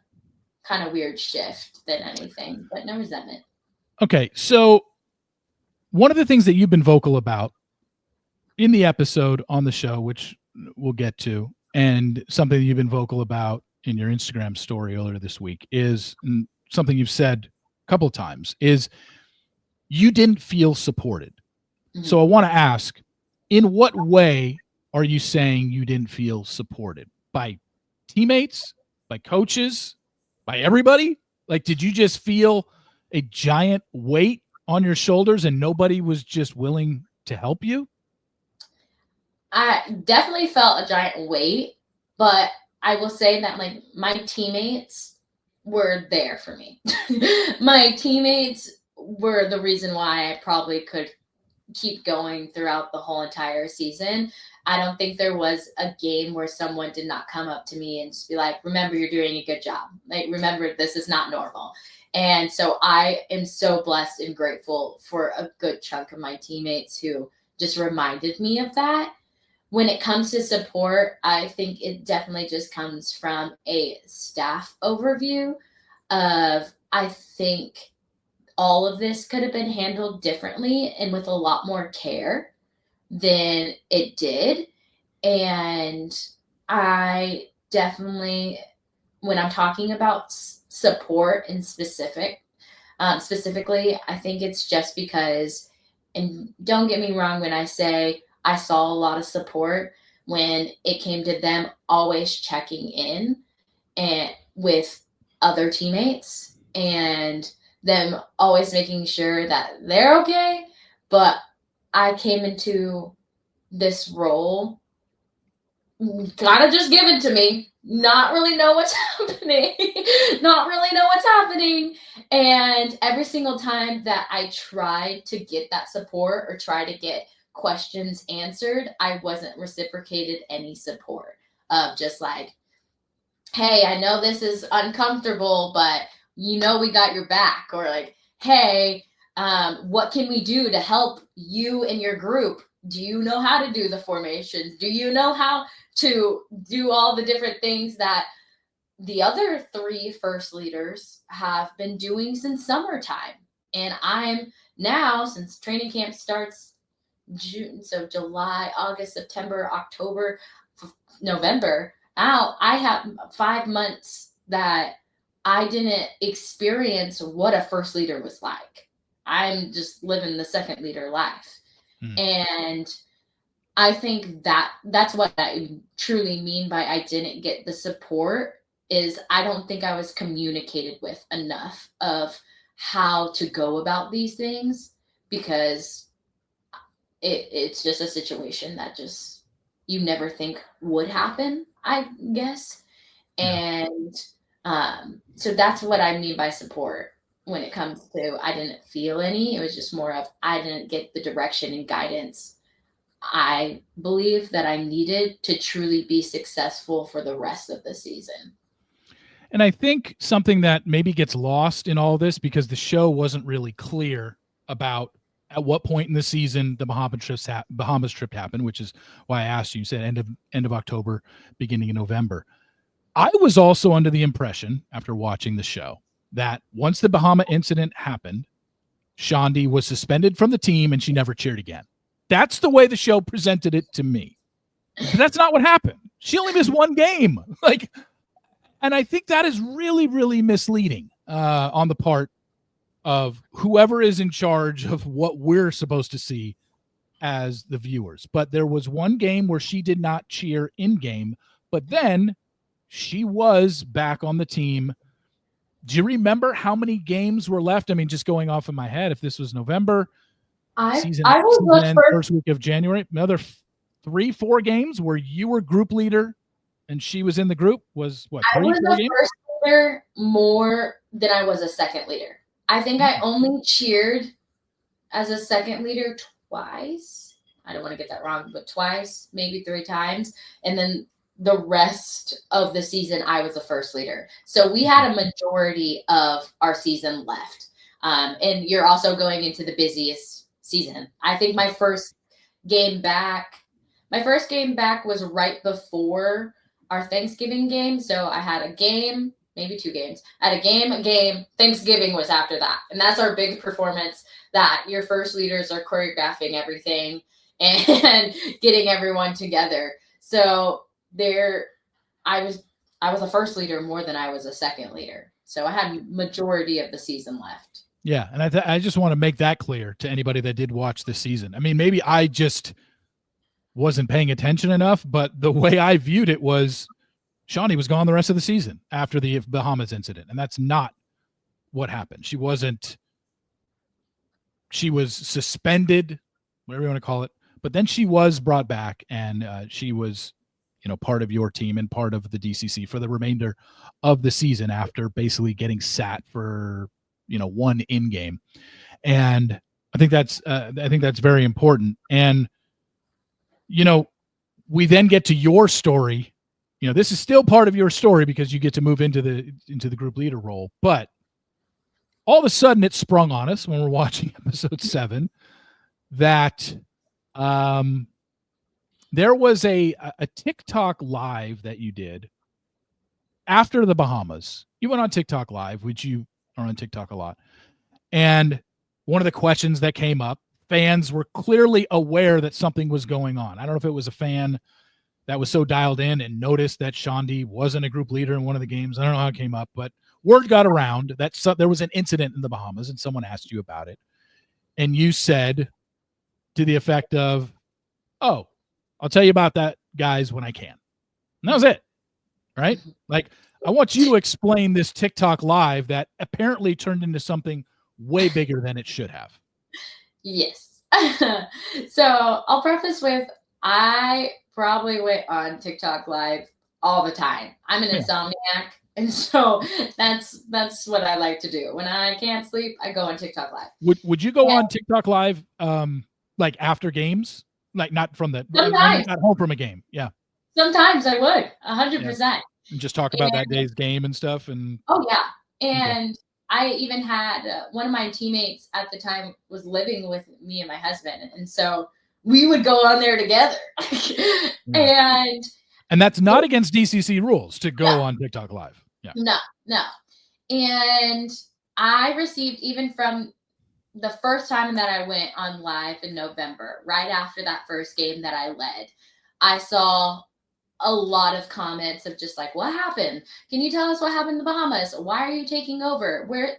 kind of weird shift than anything, but no resentment. Okay. So one of the things that you've been vocal about in the episode on the show, which we'll get to, and something that you've been vocal about in your Instagram story earlier this week is something you've said a couple of times is you didn't feel supported. Mm-hmm. So I want to ask, in what way are you saying you didn't feel supported? By teammates, by coaches, by everybody? Like, did you just feel a giant weight on your shoulders and nobody was just willing to help you? I definitely felt a giant weight, but I will say that like my teammates were there for me. My teammates were the reason why I probably could keep going throughout the whole entire season. I don't think there was a game where someone did not come up to me and just be like, remember, you're doing a good job. Like, remember, this is not normal. And so I am so blessed and grateful for a good chunk of my teammates who just reminded me of that. When it comes to support, I think it definitely just comes from a staff overview of, I think all of this could have been handled differently and with a lot more care than it did. And I definitely, when I'm talking about support in specifically, I think it's just because, and don't get me wrong when I say I saw a lot of support when it came to them always checking in and with other teammates and them always making sure that they're okay. But I came into this role kind of just given to me, not really know what's happening, not really know what's happening. And every single time that I tried to get that support or try to get questions answered, I wasn't reciprocated any support of just like, hey, I know this is uncomfortable, but we got your back. Or like, hey, what can we do to help you and your group? Do you know how to do the formations? Do you know how to do all the different things that the other 3 first leaders have been doing since summertime? And I'm now, since training camp starts June, so July, August, September, October, November, out, I have 5 months that I didn't experience what a first leader was like. I'm just living the second leader life. And I think that's what I truly mean by I didn't get the support, is I don't think I was communicated with enough of how to go about these things, because it's just a situation that just you never think would happen, I guess. And so that's what I mean by support when it comes to I didn't feel any. It was just more of I didn't get the direction and guidance I believe that I needed to truly be successful for the rest of the season. And I think something that maybe gets lost in all this, because the show wasn't really clear about at what point in the season the Bahamas trip happened, which is why I asked you. You said end of October, beginning of November. I was also under the impression, after watching the show, that once the Bahama incident happened, Shondi was suspended from the team and she never cheered again. That's the way the show presented it to me. But that's not what happened. She only missed 1 game. And I think that is really, really misleading on the part of whoever is in charge of what we're supposed to see as the viewers. But there was 1 game where she did not cheer in game, but then she was back on the team. Do you remember how many games were left? I mean, just going off in my head, if this was November, season end, first week of January, another 3-4 games where you were group leader and she was in the group, was what, 3-4 games? I was a first leader more than I was a second leader. I think I only cheered as a second leader twice. I don't want to get that wrong, but twice, maybe 3 times. And then the rest of the season, I was the first leader. So we had a majority of our season left. And you're also going into the busiest season. I think my first game back was right before our Thanksgiving game. So I had a game, maybe 2 games. I had a game. Thanksgiving was after that. And that's our big performance, that your first leaders are choreographing everything and getting everyone together. So I was a first leader more than I was a second leader. So I had majority of the season left. Yeah. And I just want to make that clear to anybody that did watch the season. I mean, maybe I just wasn't paying attention enough, but the way I viewed it was Shondi was gone the rest of the season after the Bahamas incident. And that's not what happened. She was suspended, whatever you want to call it, but then she was brought back, and she was, part of your team and part of the DCC for the remainder of the season after basically getting sat for, 1 in game. And I think that's very important. And, we then get to your story. This is still part of your story because you get to move into the group leader role. But all of a sudden it sprung on us when we're watching episode 7 that there was a TikTok live that you did after the Bahamas. You went on TikTok live, which you are on TikTok a lot. And one of the questions that came up, fans were clearly aware that something was going on. I don't know if it was a fan that was so dialed in and noticed that Shondi wasn't a group leader in one of the games. I don't know how it came up, but word got around that there was an incident in the Bahamas and someone asked you about it. And you said to the effect of, "Oh, I'll tell you about that, guys, when I can." And that was it, right? Like, I want you to explain this TikTok live that apparently turned into something way bigger than it should have. Yes. So I'll preface with, I probably went on TikTok live all the time. I'm an insomniac. And so that's what I like to do. When I can't sleep, I go on TikTok live. Would you go on TikTok live like after games? Like not from the at home from a game. Yeah. Sometimes I would, 100%. Yeah. And just talk about that day's game and stuff. And oh yeah. And I even had one of my teammates at the time was living with me and my husband. And so we would go on there together. And that's not against DCC rules to go on TikTok live. Yeah. No. And I received, even from the first time that I went on live in November, right after that first game that I led, I saw a lot of comments of just like, "What happened? Can you tell us what happened in the Bahamas? Why are you taking over?" Where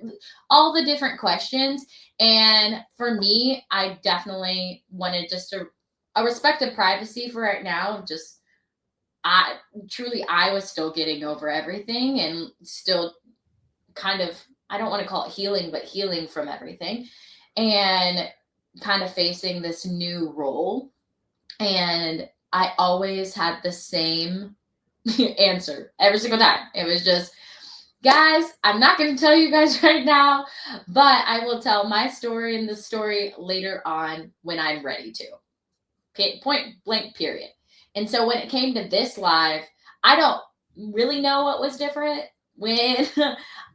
all the different questions. And for me, I definitely wanted just a respect of privacy for right now. Just I was still getting over everything and still kind of, I don't want to call it healing, but healing from everything and kind of facing this new role. And I always had the same answer every single time. It was just, "Guys, I'm not going to tell you guys right now, but I will tell my story and the story later on when I'm ready to." Point blank, period. And so when it came to this live, I don't really know what was different when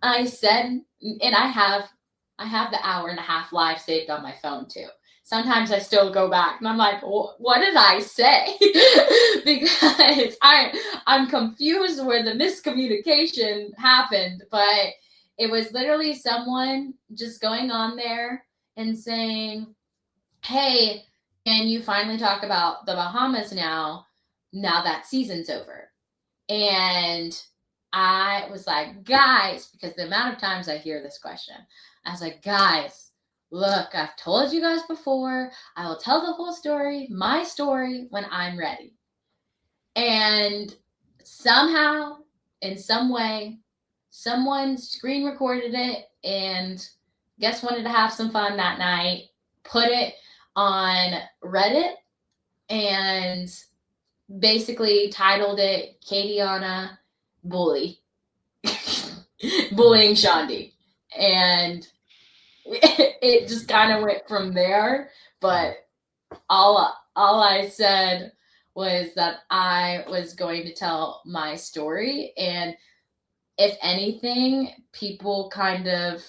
I said, and I have the hour and a half live saved on my phone too. Sometimes I still go back and I'm like, "What did I say?" Because I'm confused where the miscommunication happened. But it was literally someone just going on there and saying, "Hey, can you finally talk about the Bahamas now that season's over?" And I was like, "Guys," because the amount of times I hear this question, I was like, "Guys, look, I've told you guys before, I will tell the whole story, my story, when I'm ready." And somehow, in some way, someone screen recorded it and guess wanted to have some fun that night, put it on Reddit, and basically titled it KayDianna Bully. Bullying Shondi. And it just kind of went from there. But all I said was that I was going to tell my story. And if anything, people kind of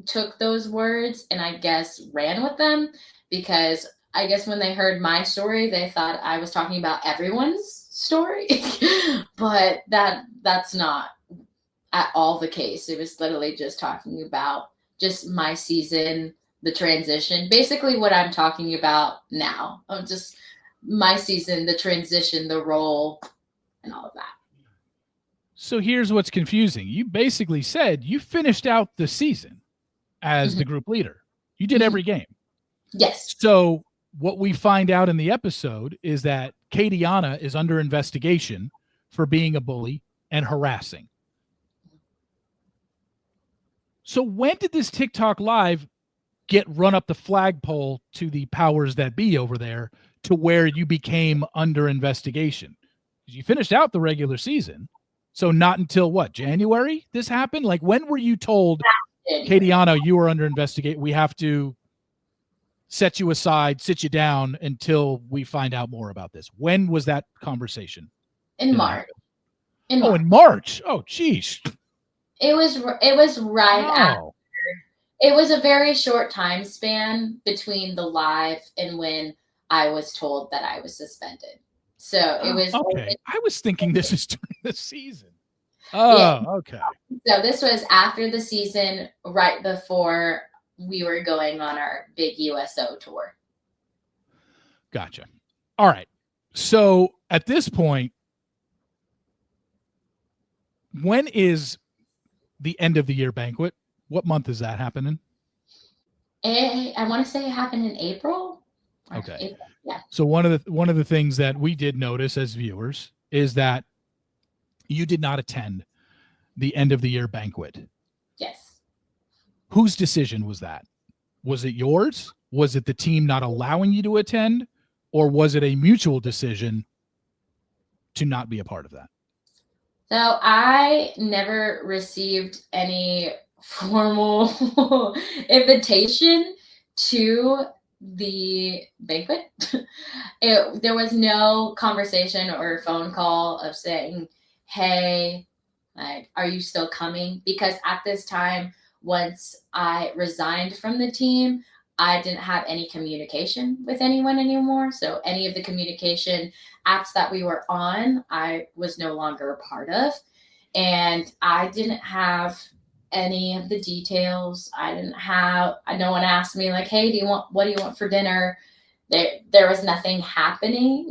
took those words and I guess ran with them, because I guess when they heard my story, they thought I was talking about everyone's story. But that's not at all the case. It was literally just talking about just my season, the transition, basically what I'm talking about now, of just my season, the transition, the role, and all of that. So here's what's confusing. You basically said you finished out the season as the group leader. You did every game. Yes. So what we find out in the episode is that KayDianna is under investigation for being a bully and harassing. So when did this TikTok live get run up the flagpole to the powers that be over there to where you became under investigation? You finished out the regular season. So not until what, January this happened? Like, when were you told, KayDianna, you were under investigation, we have to set you aside, sit you down until we find out more about this. When was that conversation? In March. In March. Oh, geez. It was right after. It was a very short time span between the live and when I was told that I was suspended. So it was okay. I was thinking this is during the season. Oh, okay. So this was after the season, right before we were going on our big USO tour. Gotcha. All right. So at this point, when is the end of the year banquet? What month is that happening? I want to say it happened in April. Okay. April. Yeah. So one of the things that we did notice as viewers is that you did not attend the end of the year banquet. Yes. Whose decision was that? Was it yours? Was it the team not allowing you to attend? Or was it a mutual decision to not be a part of that? So I never received any formal invitation to the banquet. There was no conversation or phone call of saying, hey, like, are you still coming? Because at this time, once I resigned from the team, I didn't have any communication with anyone anymore. So any of the communication apps that we were on, I was no longer a part of. And I didn't have any of the details. No one asked me like, hey, what do you want for dinner? There was nothing happening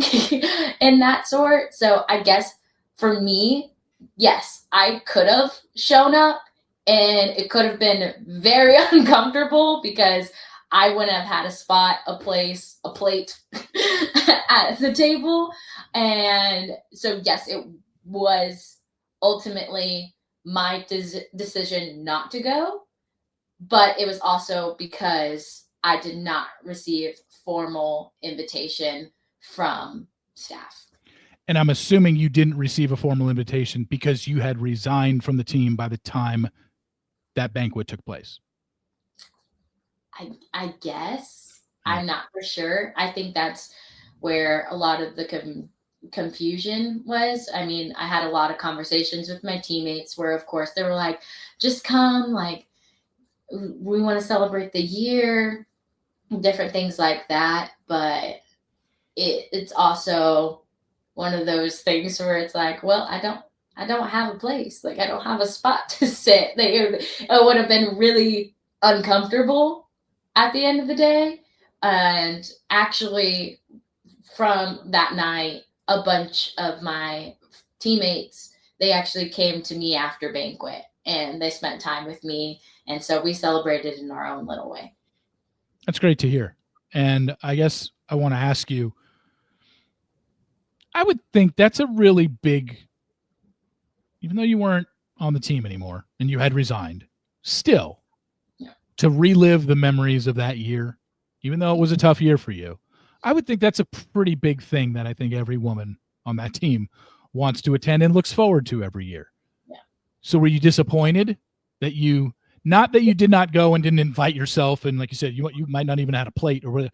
in that sort. So I guess for me, yes, I could have shown up and it could have been very uncomfortable because I wouldn't have had a spot, a place, a plate at the table. And so, yes, it was ultimately my decision not to go, but it was also because I did not receive formal invitation from staff. And I'm assuming you didn't receive a formal invitation because you had resigned from the team by the time that banquet took place. I guess. I'm not for sure. I think that's where a lot of the confusion was. I mean, I had a lot of conversations with my teammates where, of course, they were like, just come, like, we want to celebrate the year, different things like that. But it's also one of those things where it's like, well, I don't have a place. Like, I don't have a spot to sit. It would have been really uncomfortable at the end of the day. And actually, from that night, a bunch of my teammates, they actually came to me after banquet and they spent time with me. And so we celebrated in our own little way. That's great to hear. And I guess I want to ask you, I would think that's a really big, even though you weren't on the team anymore and you had resigned, still to relive the memories of that year, even though it was a tough year for you, I would think that's a pretty big thing that I think every woman on that team wants to attend and looks forward to every year. Yeah. So were you disappointed that you did not go and didn't invite yourself? And like you said, you might not even have a plate, or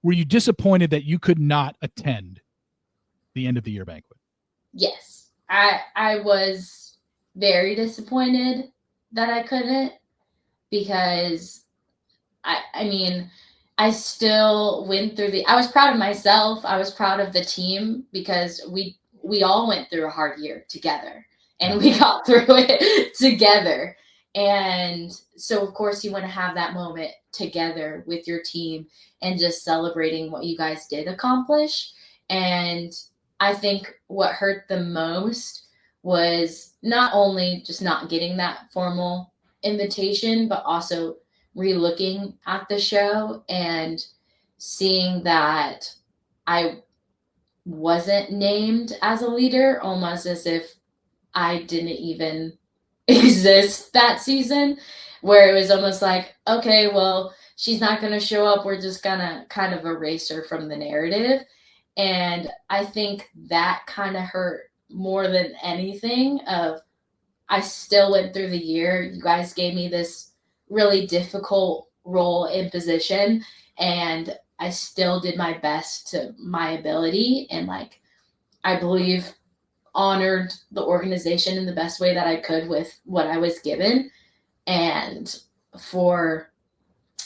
were you disappointed that you could not attend the end of the year banquet? Yes, I was very disappointed that I couldn't, because I mean, I still went through I was proud of myself. I was proud of the team because we all went through a hard year together and we got through it together. And so of course you want to have that moment together with your team and just celebrating what you guys did accomplish. And I think what hurt the most was not only just not getting that formal invitation, but also re-looking at the show and seeing that I wasn't named as a leader, almost as if I didn't even exist that season, where it was almost like, okay, well, she's not going to show up. We're just going to kind of erase her from the narrative. And I think that kind of hurt more than anything. I still went through the year. You guys gave me this really difficult role and position, and I still did my best to my ability, and like I believe honored the organization in the best way that I could with what I was given. And for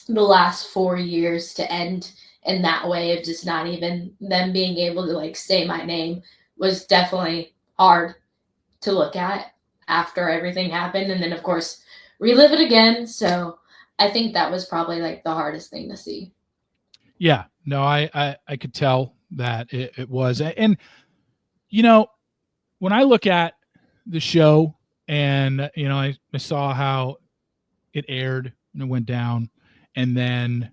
the last 4 years to end in that way of just not even them being able to like say my name was definitely hard to look at after everything happened. And then of course relive it again. So I think that was probably like the hardest thing to see. Yeah, no, I could tell that it was. And, you know, when I look at the show and, you know, I saw how it aired and it went down, and then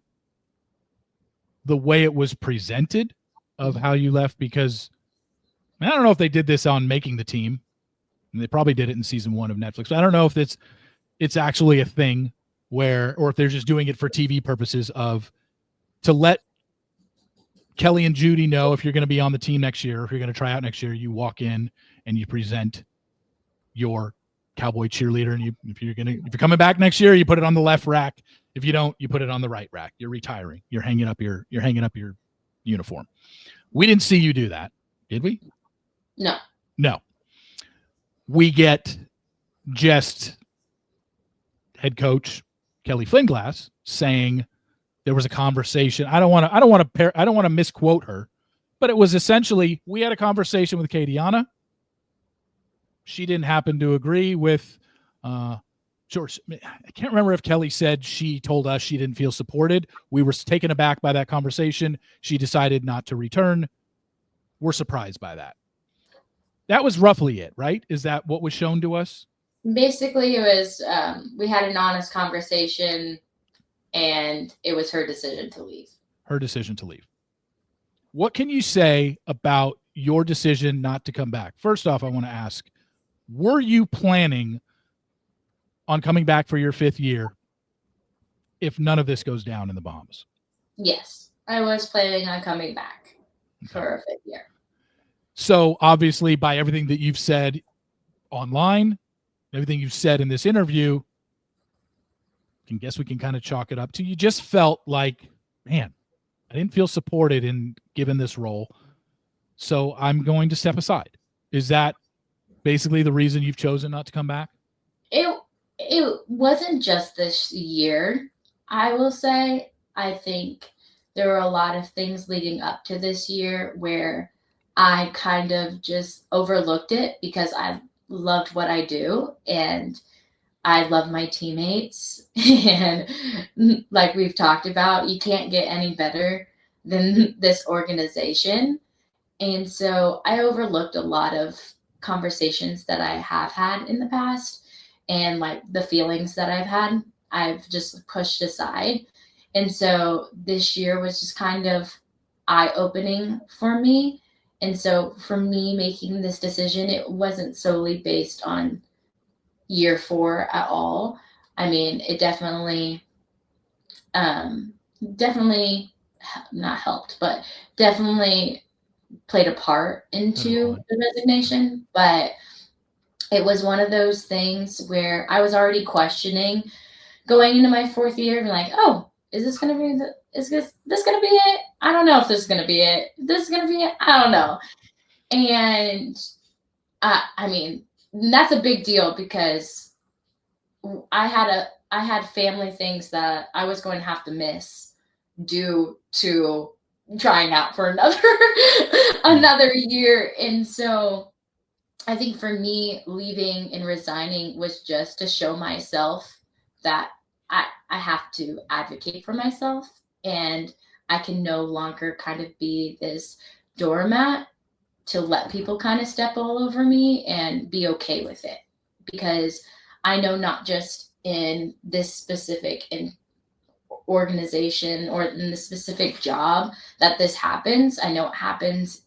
the way it was presented of how you left, because I don't know if they did this on Making the Team. And they probably did it in season 1 of Netflix. But I don't know if it's actually a thing where, or if they're just doing it for TV purposes of to let Kelly and Judy know if you're going to be on the team next year, if you're going to try out next year, you walk in and you present your cowboy cheerleader, and if you're coming back next year, you put it on the left rack. If you don't, you put it on the right rack. You're retiring. You're hanging up your uniform. We didn't see you do that, did we? No. We get just head coach Kelly Finglass saying there was a conversation. I don't want to misquote her, but it was essentially, we had a conversation with KayDianna. She didn't happen to agree with George. I can't remember if Kelly said she told us she didn't feel supported. We were taken aback by that conversation. She decided not to return. We're surprised by that. That was roughly it, right? Is that what was shown to us? Basically, it was we had an honest conversation, and it was her decision to leave. Her decision to leave. What can you say about your decision not to come back? First off, I want to ask, were you planning on coming back for your 5th year if none of this goes down in the Bahamas? Yes, I was planning on coming back for a 5th year. So obviously, by everything that you've said online, everything you've said in this interview, I guess we can kind of chalk it up to you just felt like, man, I didn't feel supported in given this role, so I'm going to step aside. Is that basically the reason you've chosen not to come back? It wasn't just this year. I will say, I think there were a lot of things leading up to this year where I kind of just overlooked it because I loved what I do and I love my teammates. And like we've talked about, you can't get any better than this organization. And so I overlooked a lot of conversations that I have had in the past, and like the feelings that I've had, I've just pushed aside. And so this year was just kind of eye opening for me. And so for me making this decision, it wasn't solely based on year 4 at all. I mean, it definitely not helped, but definitely played a part into the resignation. But it was one of those things where I was already questioning going into my 4th year and like, oh, is this going to be is this going to be it? I don't know if this is going to be it. This is going to be it. I don't know. And I mean, that's a big deal because I had family things that I was going to have to miss due to trying out for another year. And so I think for me, leaving and resigning was just to show myself that I have to advocate for myself, and I can no longer kind of be this doormat to let people kind of step all over me and be okay with it. Because I know not just in this specific organization or in the specific job that this happens. I know it happens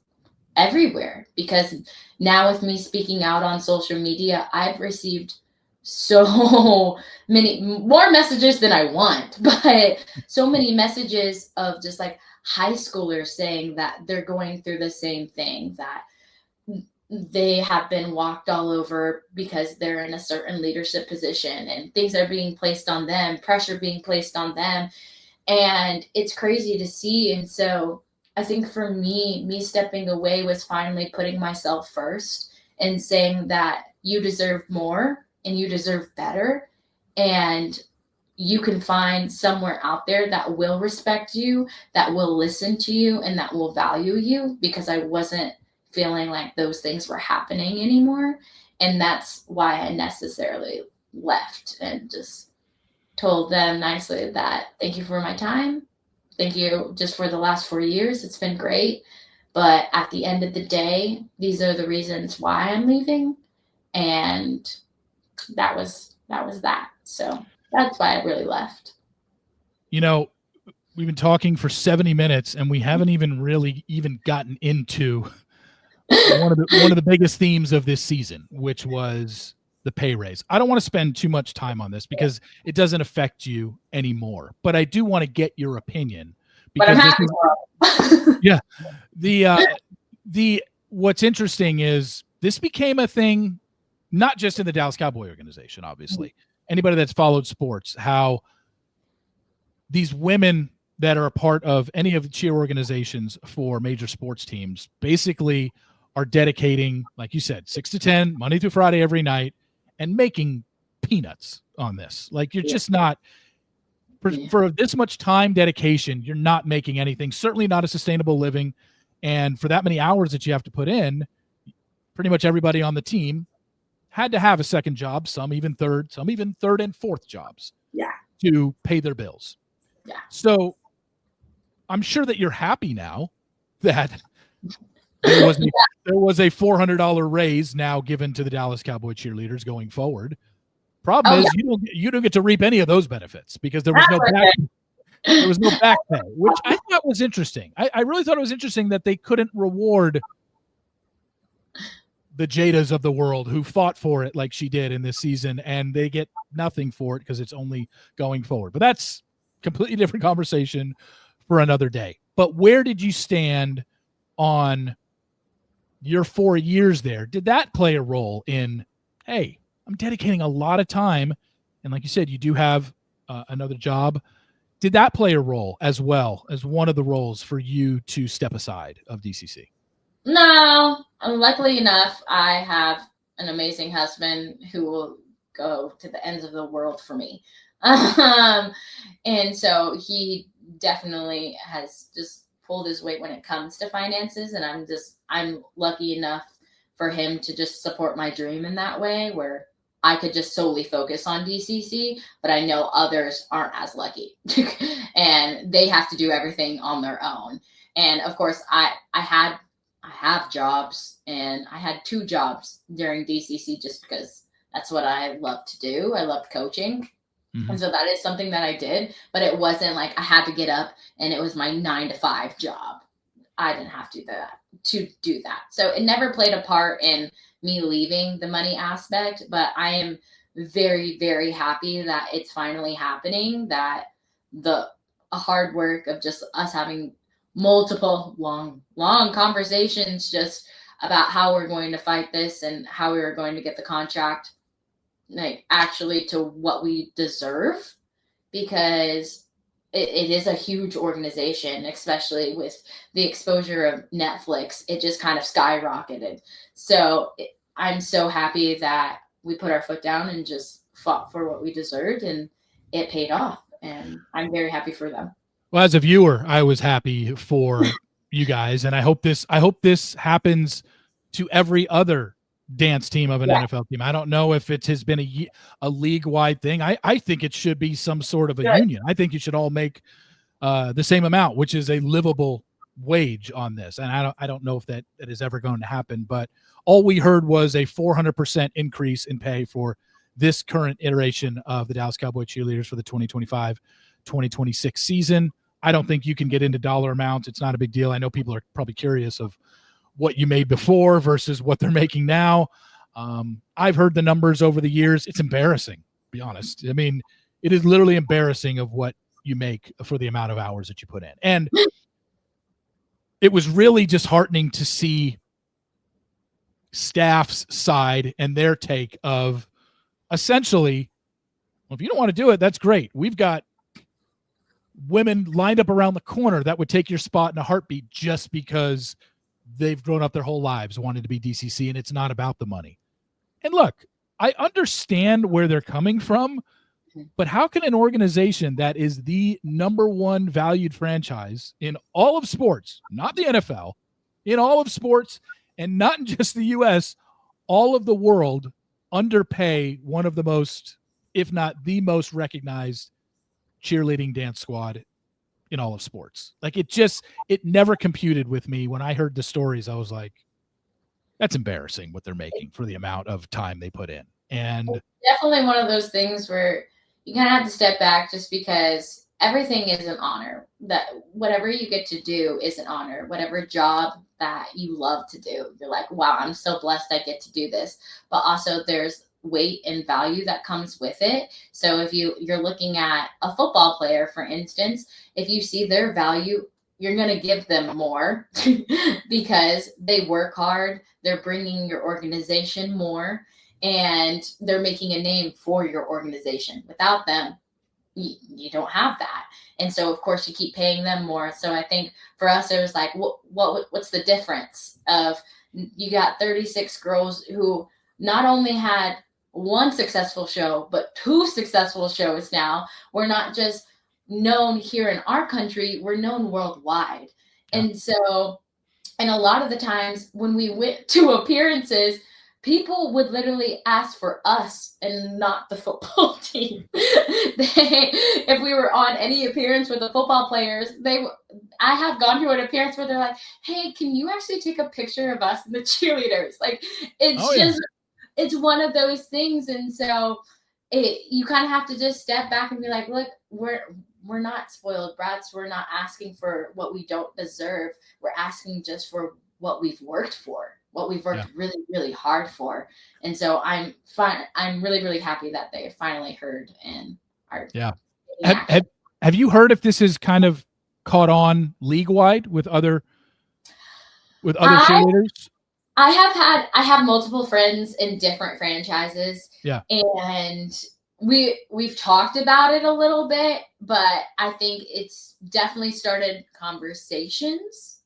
everywhere, because now with me speaking out on social media, I've received so many more messages than I want, but so many messages of just like high schoolers saying that they're going through the same thing, that they have been walked all over because they're in a certain leadership position and things are being placed on them, pressure being placed on them. And it's crazy to see. And so I think for me stepping away was finally putting myself first and saying that you deserve more and you deserve better. And you can find somewhere out there that will respect you, that will listen to you, and that will value you, because I wasn't feeling like those things were happening anymore. And that's why I necessarily left and just told them nicely that thank you for my time. Thank you just for the last 4 years. It's been great. But at the end of the day, these are the reasons why I'm leaving. And that was that. So that's why I really left. You know, we've been talking for 70 minutes and we haven't even really even gotten into one of the biggest themes of this season, which was the pay raise. I don't want to spend too much time on this because it doesn't affect you anymore, but I do want to get your opinion because yeah, the what's interesting is this became a thing, not just in the Dallas Cowboy organization, obviously. Anybody that's followed sports, how these women that are a part of any of the cheer organizations for major sports teams basically are dedicating, like you said, 6 to 10, Monday through Friday, every night, and making peanuts on this. Like you're just not, for this much time dedication, you're not making anything, certainly not a sustainable living. And for that many hours that you have to put in, pretty much everybody on the team had to have a second job, some even third and fourth jobs to pay their bills. Yeah. So I'm sure that you're happy now that there was a $400 raise now given to the Dallas Cowboy cheerleaders going forward. Problem is you don't get to reap any of those benefits because there was no back pay, which I thought was interesting. I really thought it was interesting that they couldn't reward the Jadas of the world who fought for it like she did in this season, and they get nothing for it because it's only going forward. But that's a completely different conversation for another day. But where did you stand on your 4 years there? Did that play a role in, hey, I'm dedicating a lot of time, and like you said, you do have another job. Did that play a role as well as one of the roles for you to step aside of DCC? No, luckily enough, I have an amazing husband who will go to the ends of the world for me. And so he definitely has just pulled his weight when it comes to finances. And I'm lucky enough for him to just support my dream in that way, where I could just solely focus on DCC, but I know others aren't as lucky and they have to do everything on their own. And of course I have jobs, and I had 2 jobs during DCC just because that's what I love to do. I loved coaching. And so that is something that I did, but it wasn't like I had to get up and it was my 9 to 5 job. I didn't have to do that. So it never played a part in me leaving the money aspect, but I am very, very happy that it's finally happening, that the hard work of just us having multiple long conversations just about how we're going to fight this and how we were going to get the contract like actually to what we deserve, because it is a huge organization, especially with the exposure of Netflix. It just kind of skyrocketed. So I'm so happy that we put our foot down and just fought for what we deserved, and it paid off, and I'm very happy for them. Well, as a viewer, I was happy for you guys, and I hope this happens to every other dance team of an NFL team. I don't know if it has been a league-wide thing. I think it should be some sort of a union. I think you should all make the same amount, which is a livable wage on this. And I don't know if that is ever going to happen, but all we heard was a 400% increase in pay for this current iteration of the Dallas Cowboy Cheerleaders for the 2025-2026 season. I don't think you can get into dollar amounts. It's not a big deal. I know people are probably curious of what you made before versus what they're making now. I've heard the numbers over the years. It's embarrassing, to be honest. I mean, it is literally embarrassing of what you make for the amount of hours that you put in. And it was really disheartening to see staff's side and their take of essentially, well, if you don't want to do it, that's great. We've got women lined up around the corner that would take your spot in a heartbeat just because they've grown up their whole lives wanting to be DCC, and it's not about the money. And look, I understand where they're coming from, but how can an organization that is the number one valued franchise in all of sports, not the NFL, in all of sports, and not in just the U.S., all of the world, underpay one of the most, if not the most recognized cheerleading dance squad in all of sports? Like, it never computed with me. When I heard the stories, I was like, that's embarrassing what they're making for the amount of time they put in. And definitely one of those things where you kind of have to step back, just because everything is an honor. That whatever you get to do is an honor. Whatever job that you love to do, you're like, wow, I'm so blessed I get to do this. But also there's weight and value that comes with it. So if you're looking at a football player, for instance, if you see their value, you're going to give them more because they work hard, they're bringing your organization more, and they're making a name for your organization. Without them, you don't have that. And so of course you keep paying them more. So I think for us, it was like, what's the difference of, you got 36 girls who not only had one successful show, but 2 successful shows now. We're not just known here in our country, we're known worldwide. And so, and a lot of the times when we went to appearances, people would literally ask for us and not the football team. If we were on any appearance with the football players, I have gone to an appearance where they're like, hey, can you actually take a picture of us and the cheerleaders? Like, it's it's one of those things. And so you kind of have to just step back and be like, look, we're not spoiled brats. We're not asking for what we don't deserve. We're asking just for what we've worked for, what we've worked really, really hard for. And so I'm really, really happy that they finally heard and are. Yeah. Have you heard if this is kind of caught on league wide with other cheerleaders? I have multiple friends in different franchises. Yeah. And we've talked about it a little bit, but I think it's definitely started conversations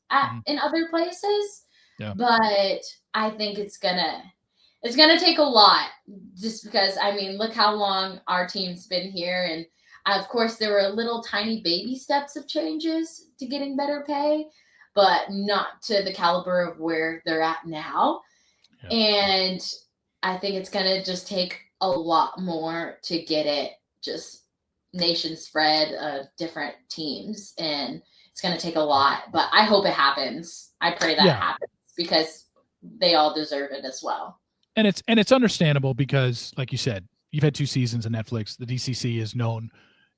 in other places. Yeah. But I think it's gonna take a lot, just because, I mean, look how long our team's been here, and of course there were little tiny baby steps of changes to getting better pay, but not to the caliber of where they're at now. Yeah. And I think it's gonna just take a lot more to get it just nation spread of different teams, and it's going to take a lot, but I hope it happens. I pray that happens, because they all deserve it as well. And it's understandable, because like you said, you've had 2 seasons of Netflix. The DCC is known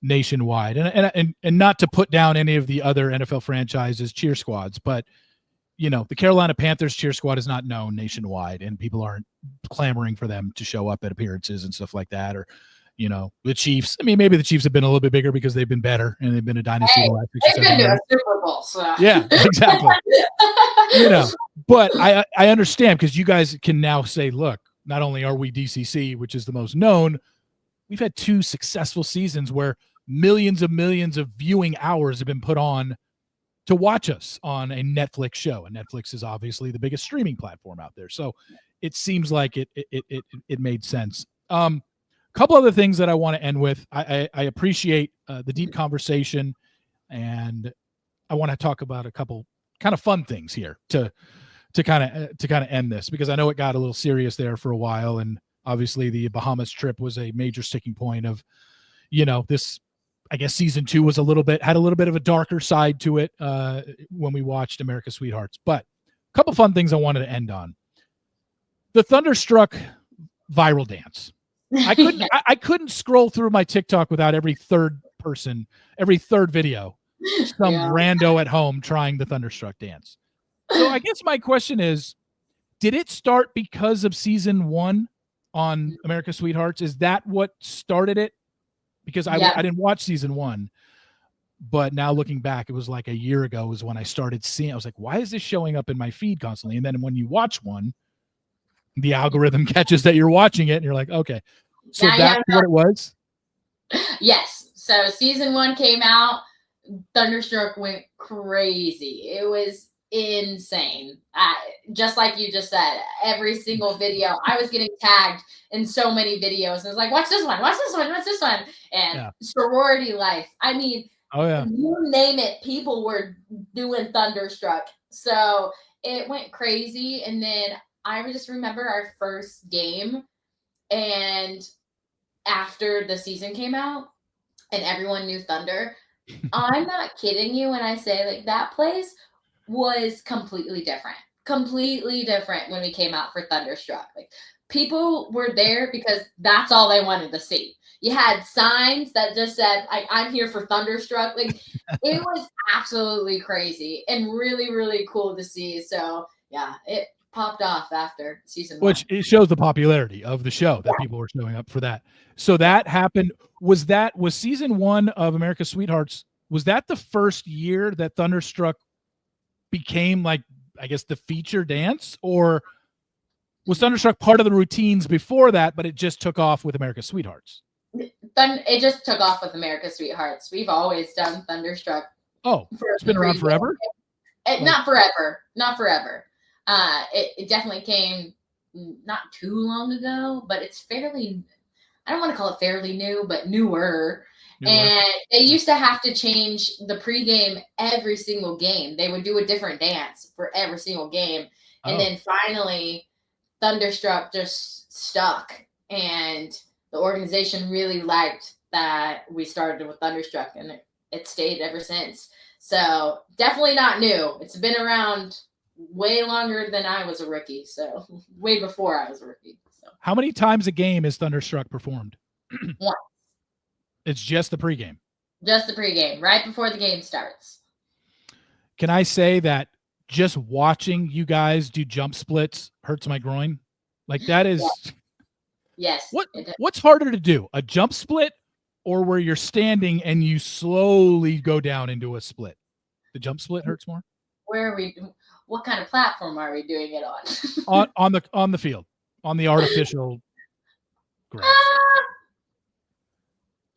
nationwide, and not to put down any of the other NFL franchises cheer squads, but you know, the Carolina Panthers cheer squad is not known nationwide, and people aren't clamoring for them to show up at appearances and stuff like that. Or, you know, the Chiefs. I mean, maybe the Chiefs have been a little bit bigger because they've been better and they've been a dynasty. They've been to a Super Bowl, so. Yeah, exactly. You know, but I understand, because you guys can now say, look, not only are we DCC, which is the most known, we've had 2 successful seasons where millions of viewing hours have been put on to watch us on a Netflix show. And Netflix is obviously the biggest streaming platform out there. So it seems like it made sense. Couple other things that I want to end with. I appreciate the deep conversation, and I want to talk about a couple kind of fun things here to kind of end this, because I know it got a little serious there for a while. And obviously the Bahamas trip was a major sticking point of, you know, this, I guess season 2 was had a little bit of a darker side to it when we watched America's Sweethearts. But a couple fun things I wanted to end on. The Thunderstruck viral dance. I couldn't scroll through my TikTok without every third video, some rando at home trying the Thunderstruck dance. So I guess my question is, did it start because of season 1 on America's Sweethearts? Is that what started it? Because I didn't watch season 1, but now looking back, it was like a year ago was when I started seeing. I was like, why is this showing up in my feed constantly? And then when you watch one, the algorithm catches that you're watching it, and you're like, okay, so that's what it was. Yes. So season 1 came out. Thunderstruck went crazy. It was insane. Just like you just said, every single video, I was getting tagged in so many videos. I was like, watch this one, watch this one, watch this one. And sorority life. I mean, you name it, people were doing Thunderstruck. So it went crazy. And then I just remember our first game, and after the season came out and everyone knew Thunder, I'm not kidding you when I say like that place was completely different when we came out for Thunderstruck. Like people were there because that's all they wanted to see. You had signs that just said, I'm here for Thunderstruck. Like it was absolutely crazy and really, really cool to see. So yeah, it popped off after season 1. Which it shows the popularity of the show that people were showing up for that. So that happened. Was season 1 of America's Sweethearts, was that the first year that Thunderstruck became like, I guess, the feature dance, or was Thunderstruck part of the routines before that, but it just took off with America's Sweethearts? It just took off with America's Sweethearts. We've always done Thunderstruck. Oh, it's been around forever? Not forever. It definitely came not too long ago, but it's fairly, I don't want to call it fairly new, but newer. And they used to have to change the pregame every single game. They would do a different dance for every single game. And then finally, Thunderstruck just stuck. And the organization really liked that we started with Thunderstruck, and it stayed ever since. So definitely not new. It's been around way longer than I was a rookie. So way before I was a rookie. So how many times a game is Thunderstruck performed? Once. It's just the pregame. Just the pregame, right before the game starts. Can I say that just watching you guys do jump splits hurts my groin? Like that is. Yes. What's harder to do, a jump split or where you're standing and you slowly go down into a split? The jump split hurts more. Where are we? What kind of platform are we doing it on? on the field, on the artificial grass.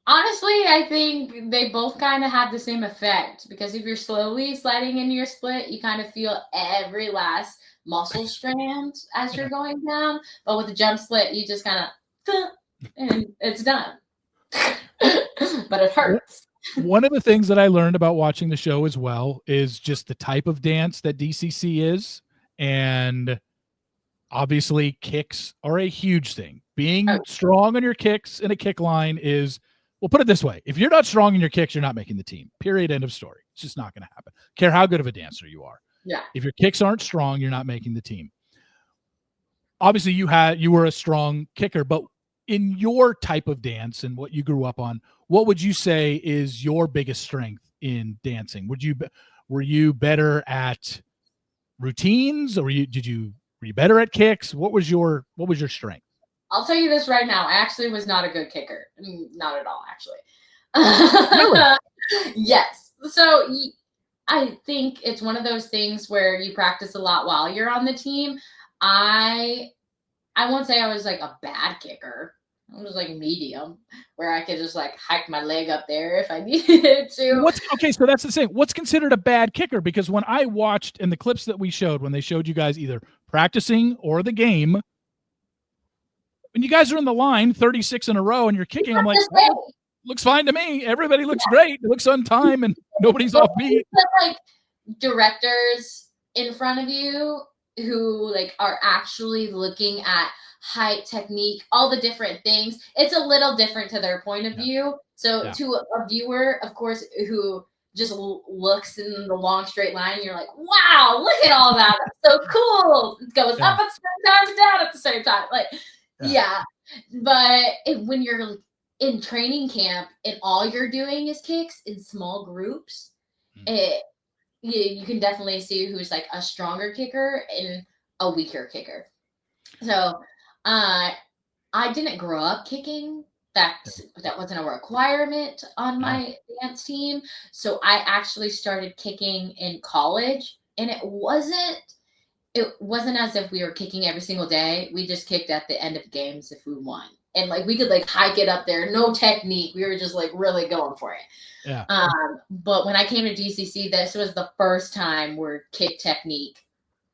Honestly, I think they both kind of have the same effect, because if you're slowly sliding into your split, you kind of feel every last muscle strand as you're going down. But with the jump split, you just kind of, and it's done. But it hurts. One of the things that I learned about watching the show as well is just the type of dance that DCC is. And obviously kicks are a huge thing. Being strong on your kicks in a kick line is, well, put it this way. If you're not strong in your kicks, you're not making the team. Period. End of story. It's just not going to happen. Care how good of a dancer you are. Yeah. If your kicks aren't strong, you're not making the team. Obviously, you were a strong kicker, but in your type of dance and what you grew up on, what would you say is your biggest strength in dancing? Were you better at routines, or were you better at kicks? What was your strength? I'll tell you this right now. I actually was not a good kicker. Not at all, actually. Really? Yes. So I think it's one of those things where you practice a lot while you're on the team. I won't say I was like a bad kicker. I was like medium, where I could just like hike my leg up there if I needed to. Okay, so that's the same. What's considered a bad kicker? Because when I watched in the clips that we showed, when they showed you guys either practicing or the game, when you guys are in the line 36 in a row and you're kicking, I'm like, well, looks fine to me. Everybody looks great. It looks on time and nobody's off beat. Like directors in front of you who like are actually looking at height, technique, all the different things. It's a little different to their point of view. So to a viewer, of course, who just looks in the long straight line, you're like, wow, look at all that. That's so cool. It goes up at the same time and down at the same time. Like, but when you're in training camp and all you're doing is kicks in small groups, you can definitely see who's like a stronger kicker and a weaker kicker. So I didn't grow up kicking. That wasn't a requirement on my dance team. So I actually started kicking in college, and it wasn't it wasn't as if we were kicking every single day. We just kicked at the end of games if we won. And like we could like hike it up there, no technique. We were just like really going for it. Yeah. But when I came to DCC, this was the first time where kick technique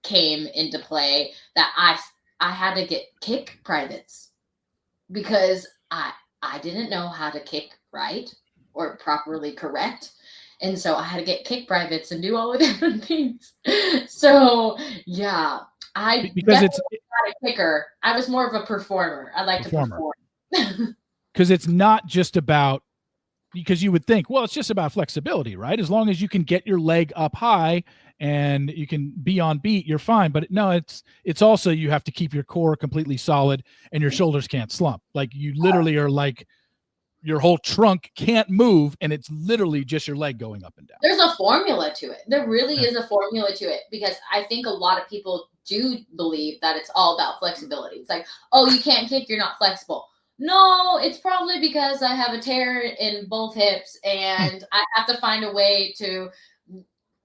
came into play, that I had to get kick privates because I didn't know how to kick right or properly correct. And so I had to get kick privates and do all the different things. So yeah, I because it's not a kicker. I was more of a performer. I like to perform. Because it's not just about, because you would think, well, it's just about flexibility, right? As long as you can get your leg up high and you can be on beat, you're fine. But no, it's also, you have to keep your core completely solid and your shoulders can't slump. Like you literally are like, your whole trunk can't move, and it's literally just your leg going up and down. There's a formula to it. There really is a formula to it, because I think a lot of people do believe that it's all about flexibility. It's like, oh, you can't kick, you're not flexible. No, it's probably because I have a tear in both hips and I have to find a way to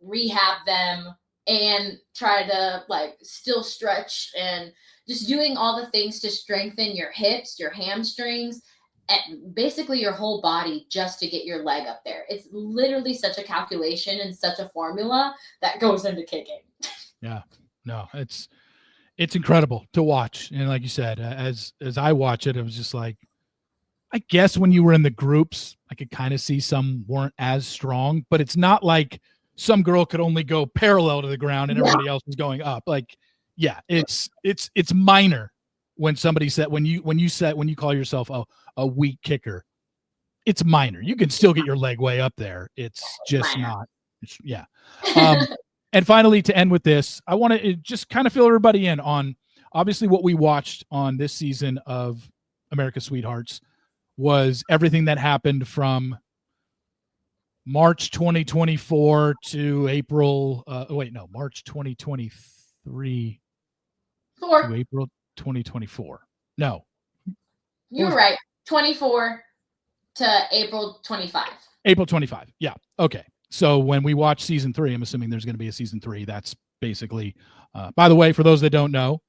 rehab them and try to like still stretch and just doing all the things to strengthen your hips, your hamstrings, and basically your whole body just to get your leg up there. It's literally such a calculation and such a formula that goes into kicking. Yeah, no, it's incredible to watch. And like you said, as I watch it, it was just like, I guess when you were in the groups, I could kind of see some weren't as strong, but it's not like some girl could only go parallel to the ground and everybody else was going up. Like, yeah, it's minor when somebody said, when you call yourself a weak kicker, it's minor. You can still get your leg way up there. It's just not. Yeah. And finally, to end with this, I want to just kind of fill everybody in on obviously what we watched on this season of America's Sweethearts was everything that happened from March 2024 to April. March 2023 to April 2024. No. You're right. 24 to April 25. April 25. Yeah. Okay. So when we watch season 3, I'm assuming there's going to be a season 3. That's basically, by the way, for those that don't know,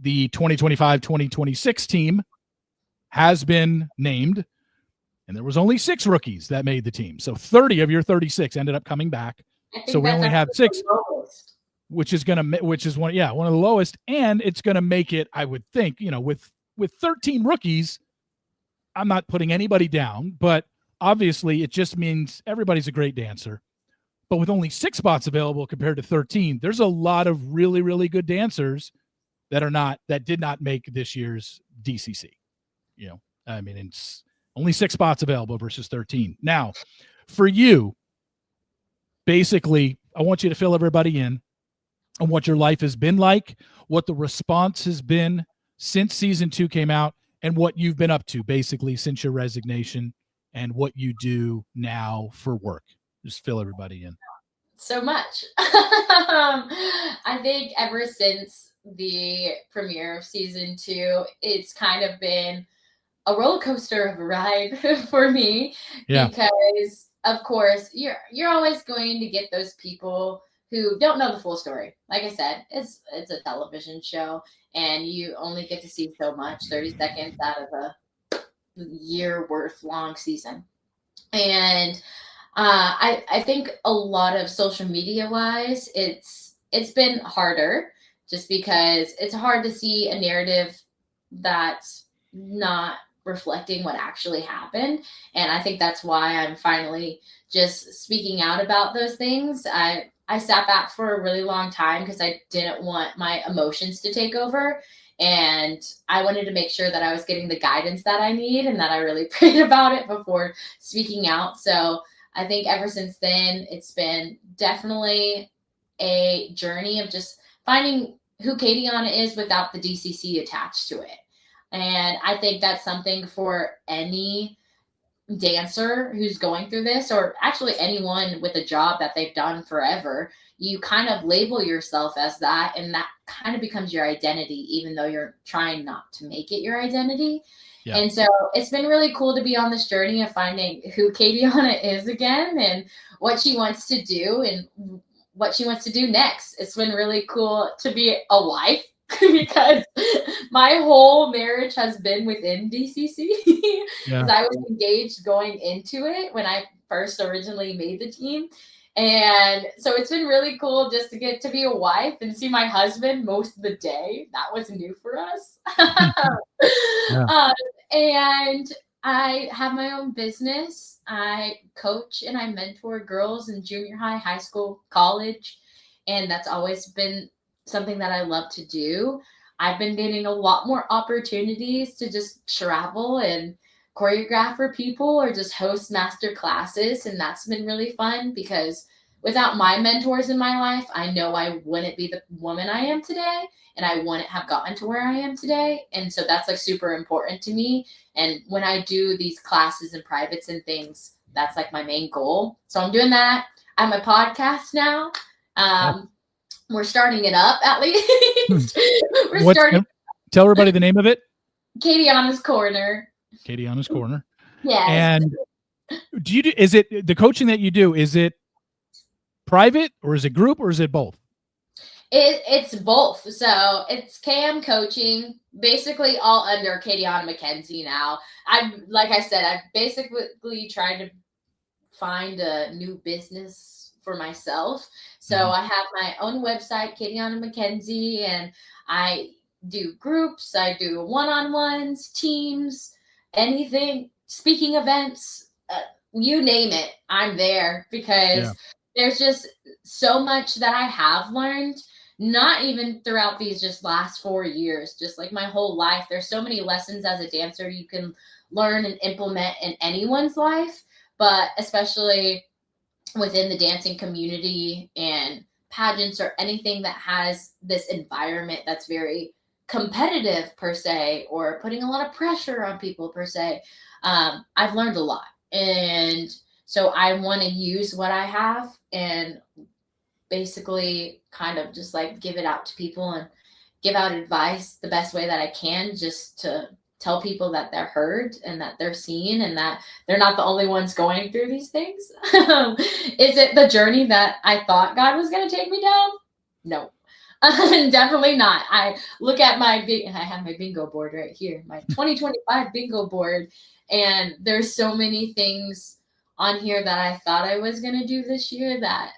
the 2025-2026 team has been named, and there was only 6 rookies that made the team. So 30 of your 36 ended up coming back. So we only have 6, which is one of the lowest. And it's going to make it, I would think, with 13 rookies, I'm not putting anybody down, but obviously it just means everybody's a great dancer. But with only 6 spots available compared to 13, there's a lot of really, really good dancers that did not make this year's DCC. I mean, it's only 6 spots available versus 13. Now, for you, basically, I want you to fill everybody in on what your life has been like, what the response has been since season 2 came out, and what you've been up to basically since your resignation and what you do now for work. Just fill everybody in. So much. I think ever since the premiere of season 2, it's kind of been a roller coaster of a ride for me. Yeah. Because of course you're always going to get those people who don't know the full story. Like I said, it's a television show and you only get to see so much, 30 seconds out of a year worth long season. And I think a lot of social media wise, it's been harder just because it's hard to see a narrative that's not reflecting what actually happened. And I think that's why I'm finally just speaking out about those things. I sat back for a really long time because I didn't want my emotions to take over. And I wanted to make sure that I was getting the guidance that I need and that I really prayed about it before speaking out. So I think ever since then, it's been definitely a journey of just finding who KayDianna is without the DCC attached to it. And I think that's something for any dancer who's going through this, or actually anyone with a job that they've done forever. You kind of label yourself as that, and that kind of becomes your identity, even though you're trying not to make it your identity. Yeah. And so it's been really cool to be on this journey of finding who KayDianna is again and what she wants to do and what she wants to do next. It's been really cool to be a wife because my whole marriage has been within DCC because I was engaged going into it when I first originally made the team. And so it's been really cool just to get to be a wife and see my husband most of the day. That was new for us. And I have my own business. I coach and I mentor girls in junior high, high school, college. And that's always been something that I love to do. I've been getting a lot more opportunities to just travel and choreograph for people or just host master classes. And that's been really fun because without my mentors in my life, I know I wouldn't be the woman I am today and I wouldn't have gotten to where I am today. And so that's like super important to me. And when I do these classes and privates and things, that's like my main goal. So I'm doing that. I have my podcast now. We're starting it up at least. Tell everybody the name of it. KayDianna's Corner. KayDianna's Corner. Yes. And is it the coaching that you do? Is it private or is it group or is it both? It's both. So it's KM coaching, basically all under KayDianna MacKenzie now. Like I said, I've basically tried to find a new business for myself. So I have my own website, KayDianna MacKenzie, and I do groups, I do one-on-ones, teams, anything, speaking events, you name it, I'm there because there's just so much that I have learned, not even throughout these just last 4 years, just like my whole life. There's so many lessons as a dancer you can learn and implement in anyone's life, but especially within the dancing community and pageants or anything that has this environment that's very competitive per se, or putting a lot of pressure on people per se. I've learned a lot. And so I want to use what I have and basically kind of just like give it out to people and give out advice the best way that I can, just to tell people that they're heard and that they're seen and that they're not the only ones going through these things. Is it the journey that I thought God was going to take me down? No, definitely not. I look at I have my bingo board right here, my 2025 bingo board. And there's so many things on here that I thought I was going to do this year that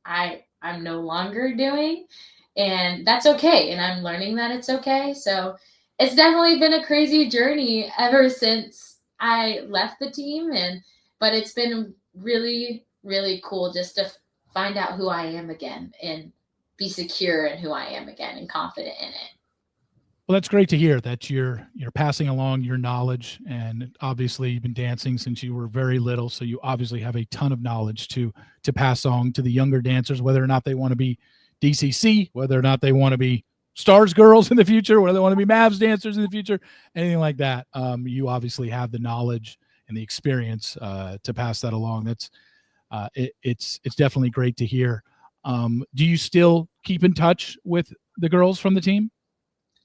I'm no longer doing. And that's okay. And I'm learning that it's okay. So it's definitely been a crazy journey ever since I left the team. But it's been really, really cool just to find out who I am again and be secure in who I am again and confident in it. Well, that's great to hear that you're passing along your knowledge, and obviously you've been dancing since you were very little, so you obviously have a ton of knowledge to pass on to the younger dancers, whether or not they want to be DCC, whether or not they want to be Stars girls in the future, whether they want to be Mavs dancers in the future, anything like that. You obviously have the knowledge and the experience to pass that along. That's it's definitely great to hear. Do you still keep in touch with the girls from the team?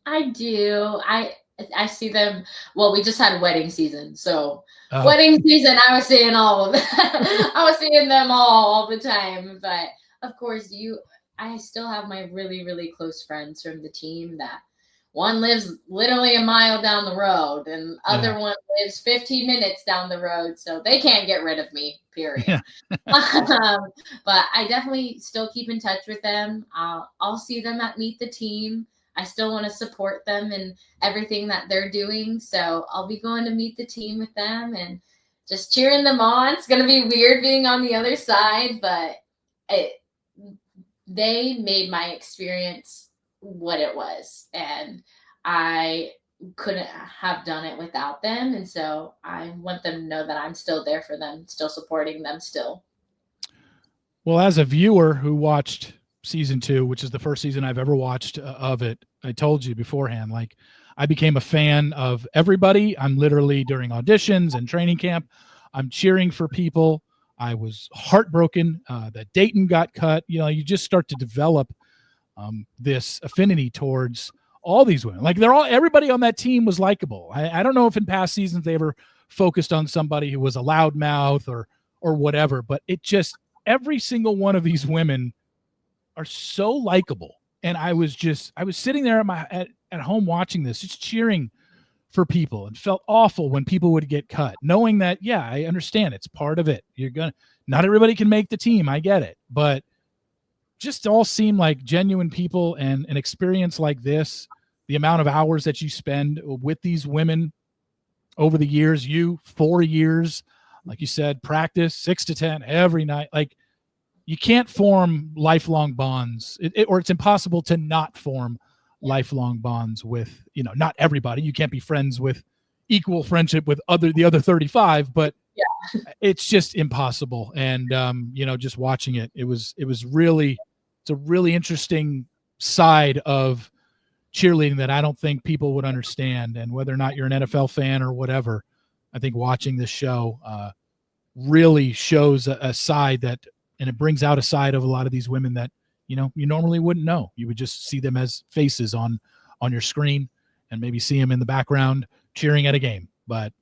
I do. I see them. Well, we just had wedding season. So wedding season, I was seeing all of them. I was seeing them all the time. But of course, I still have my really, really close friends from the team that one lives literally a mile down the road and other one lives 15 minutes down the road. So they can't get rid of me, period. Yeah. But I definitely still keep in touch with them. I'll see them at Meet the Team. I still want to support them in everything that they're doing. So I'll be going to Meet the Team with them and just cheering them on. It's going to be weird being on the other side, but they made my experience what it was. And I couldn't have done it without them. And so I want them to know that I'm still there for them, still supporting them still. Well, as a viewer who watched season 2, which is the first season I've ever watched of it, I told you beforehand, like, I became a fan of everybody. I'm literally during auditions and training camp, I'm cheering for people. I was heartbroken that Dayton got cut. You know, you just start to develop this affinity towards all these women. Like, everybody on that team was likable. I don't know if in past seasons they ever focused on somebody who was a loudmouth or whatever, but it just, every single one of these women are so likable. And I was sitting there at home watching this, just cheering for people, and felt awful when people would get cut, knowing that, yeah, I understand it's part of it. Not everybody can make the team. I get it. But just all seem like genuine people, and an experience like this, the amount of hours that you spend with these women over the years, 4 years, like you said, practice 6 to 10 every night. Like, you can't form lifelong bonds, or it's impossible to not form lifelong bonds with, not everybody. You can't be friends with equal friendship with the other 35, but it's just impossible. And, just watching it, it's a really interesting side of cheerleading that I don't think people would understand. And whether or not you're an NFL fan or whatever, I think watching this show really shows a side that, and it brings out a side of a lot of these women that, you normally wouldn't know. You would just see them as faces on your screen, and maybe see them in the background cheering at a game. But,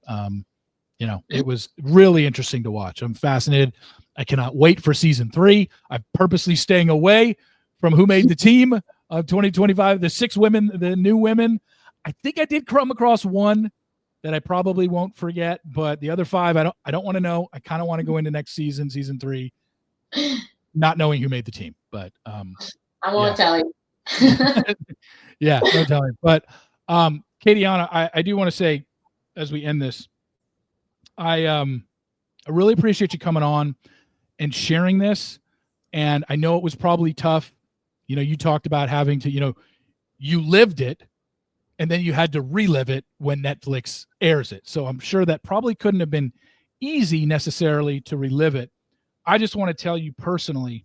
it was really interesting to watch. I'm fascinated. I cannot wait for season 3. I'm purposely staying away from Who Made the Team of 2025. The 6 women, the new women. I think I did come across one that I probably won't forget, but the other 5, I don't want to know. I kind of want to go into next season 3, not knowing who made the team. But I won't tell you. Yeah, no telling. But KayDianna, I do want to say, as we end this, I really appreciate you coming on and sharing this. And I know it was probably tough. You talked about having to, you lived it, and then you had to relive it when Netflix airs it. So I'm sure that probably couldn't have been easy necessarily to relive it. I just want to tell you personally,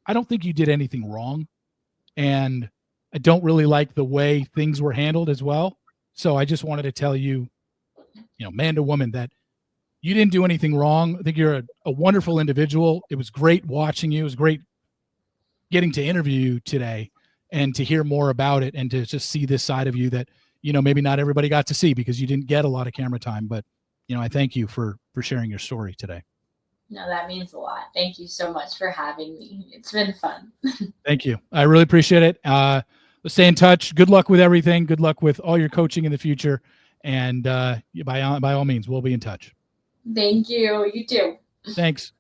I don't think you did anything wrong. And I don't really like the way things were handled as well. So I just wanted to tell you, man to woman, that you didn't do anything wrong. I think you're a wonderful individual. It was great watching you. It was great getting to interview you today and to hear more about it, and to just see this side of you that, maybe not everybody got to see because you didn't get a lot of camera time. But, I thank you for sharing your story today. No, that means a lot. Thank you so much for having me. It's been fun. Thank you. I really appreciate it. Let's stay in touch. Good luck with everything. Good luck with all your coaching in the future. And by all means, we'll be in touch. Thank you. You too. Thanks.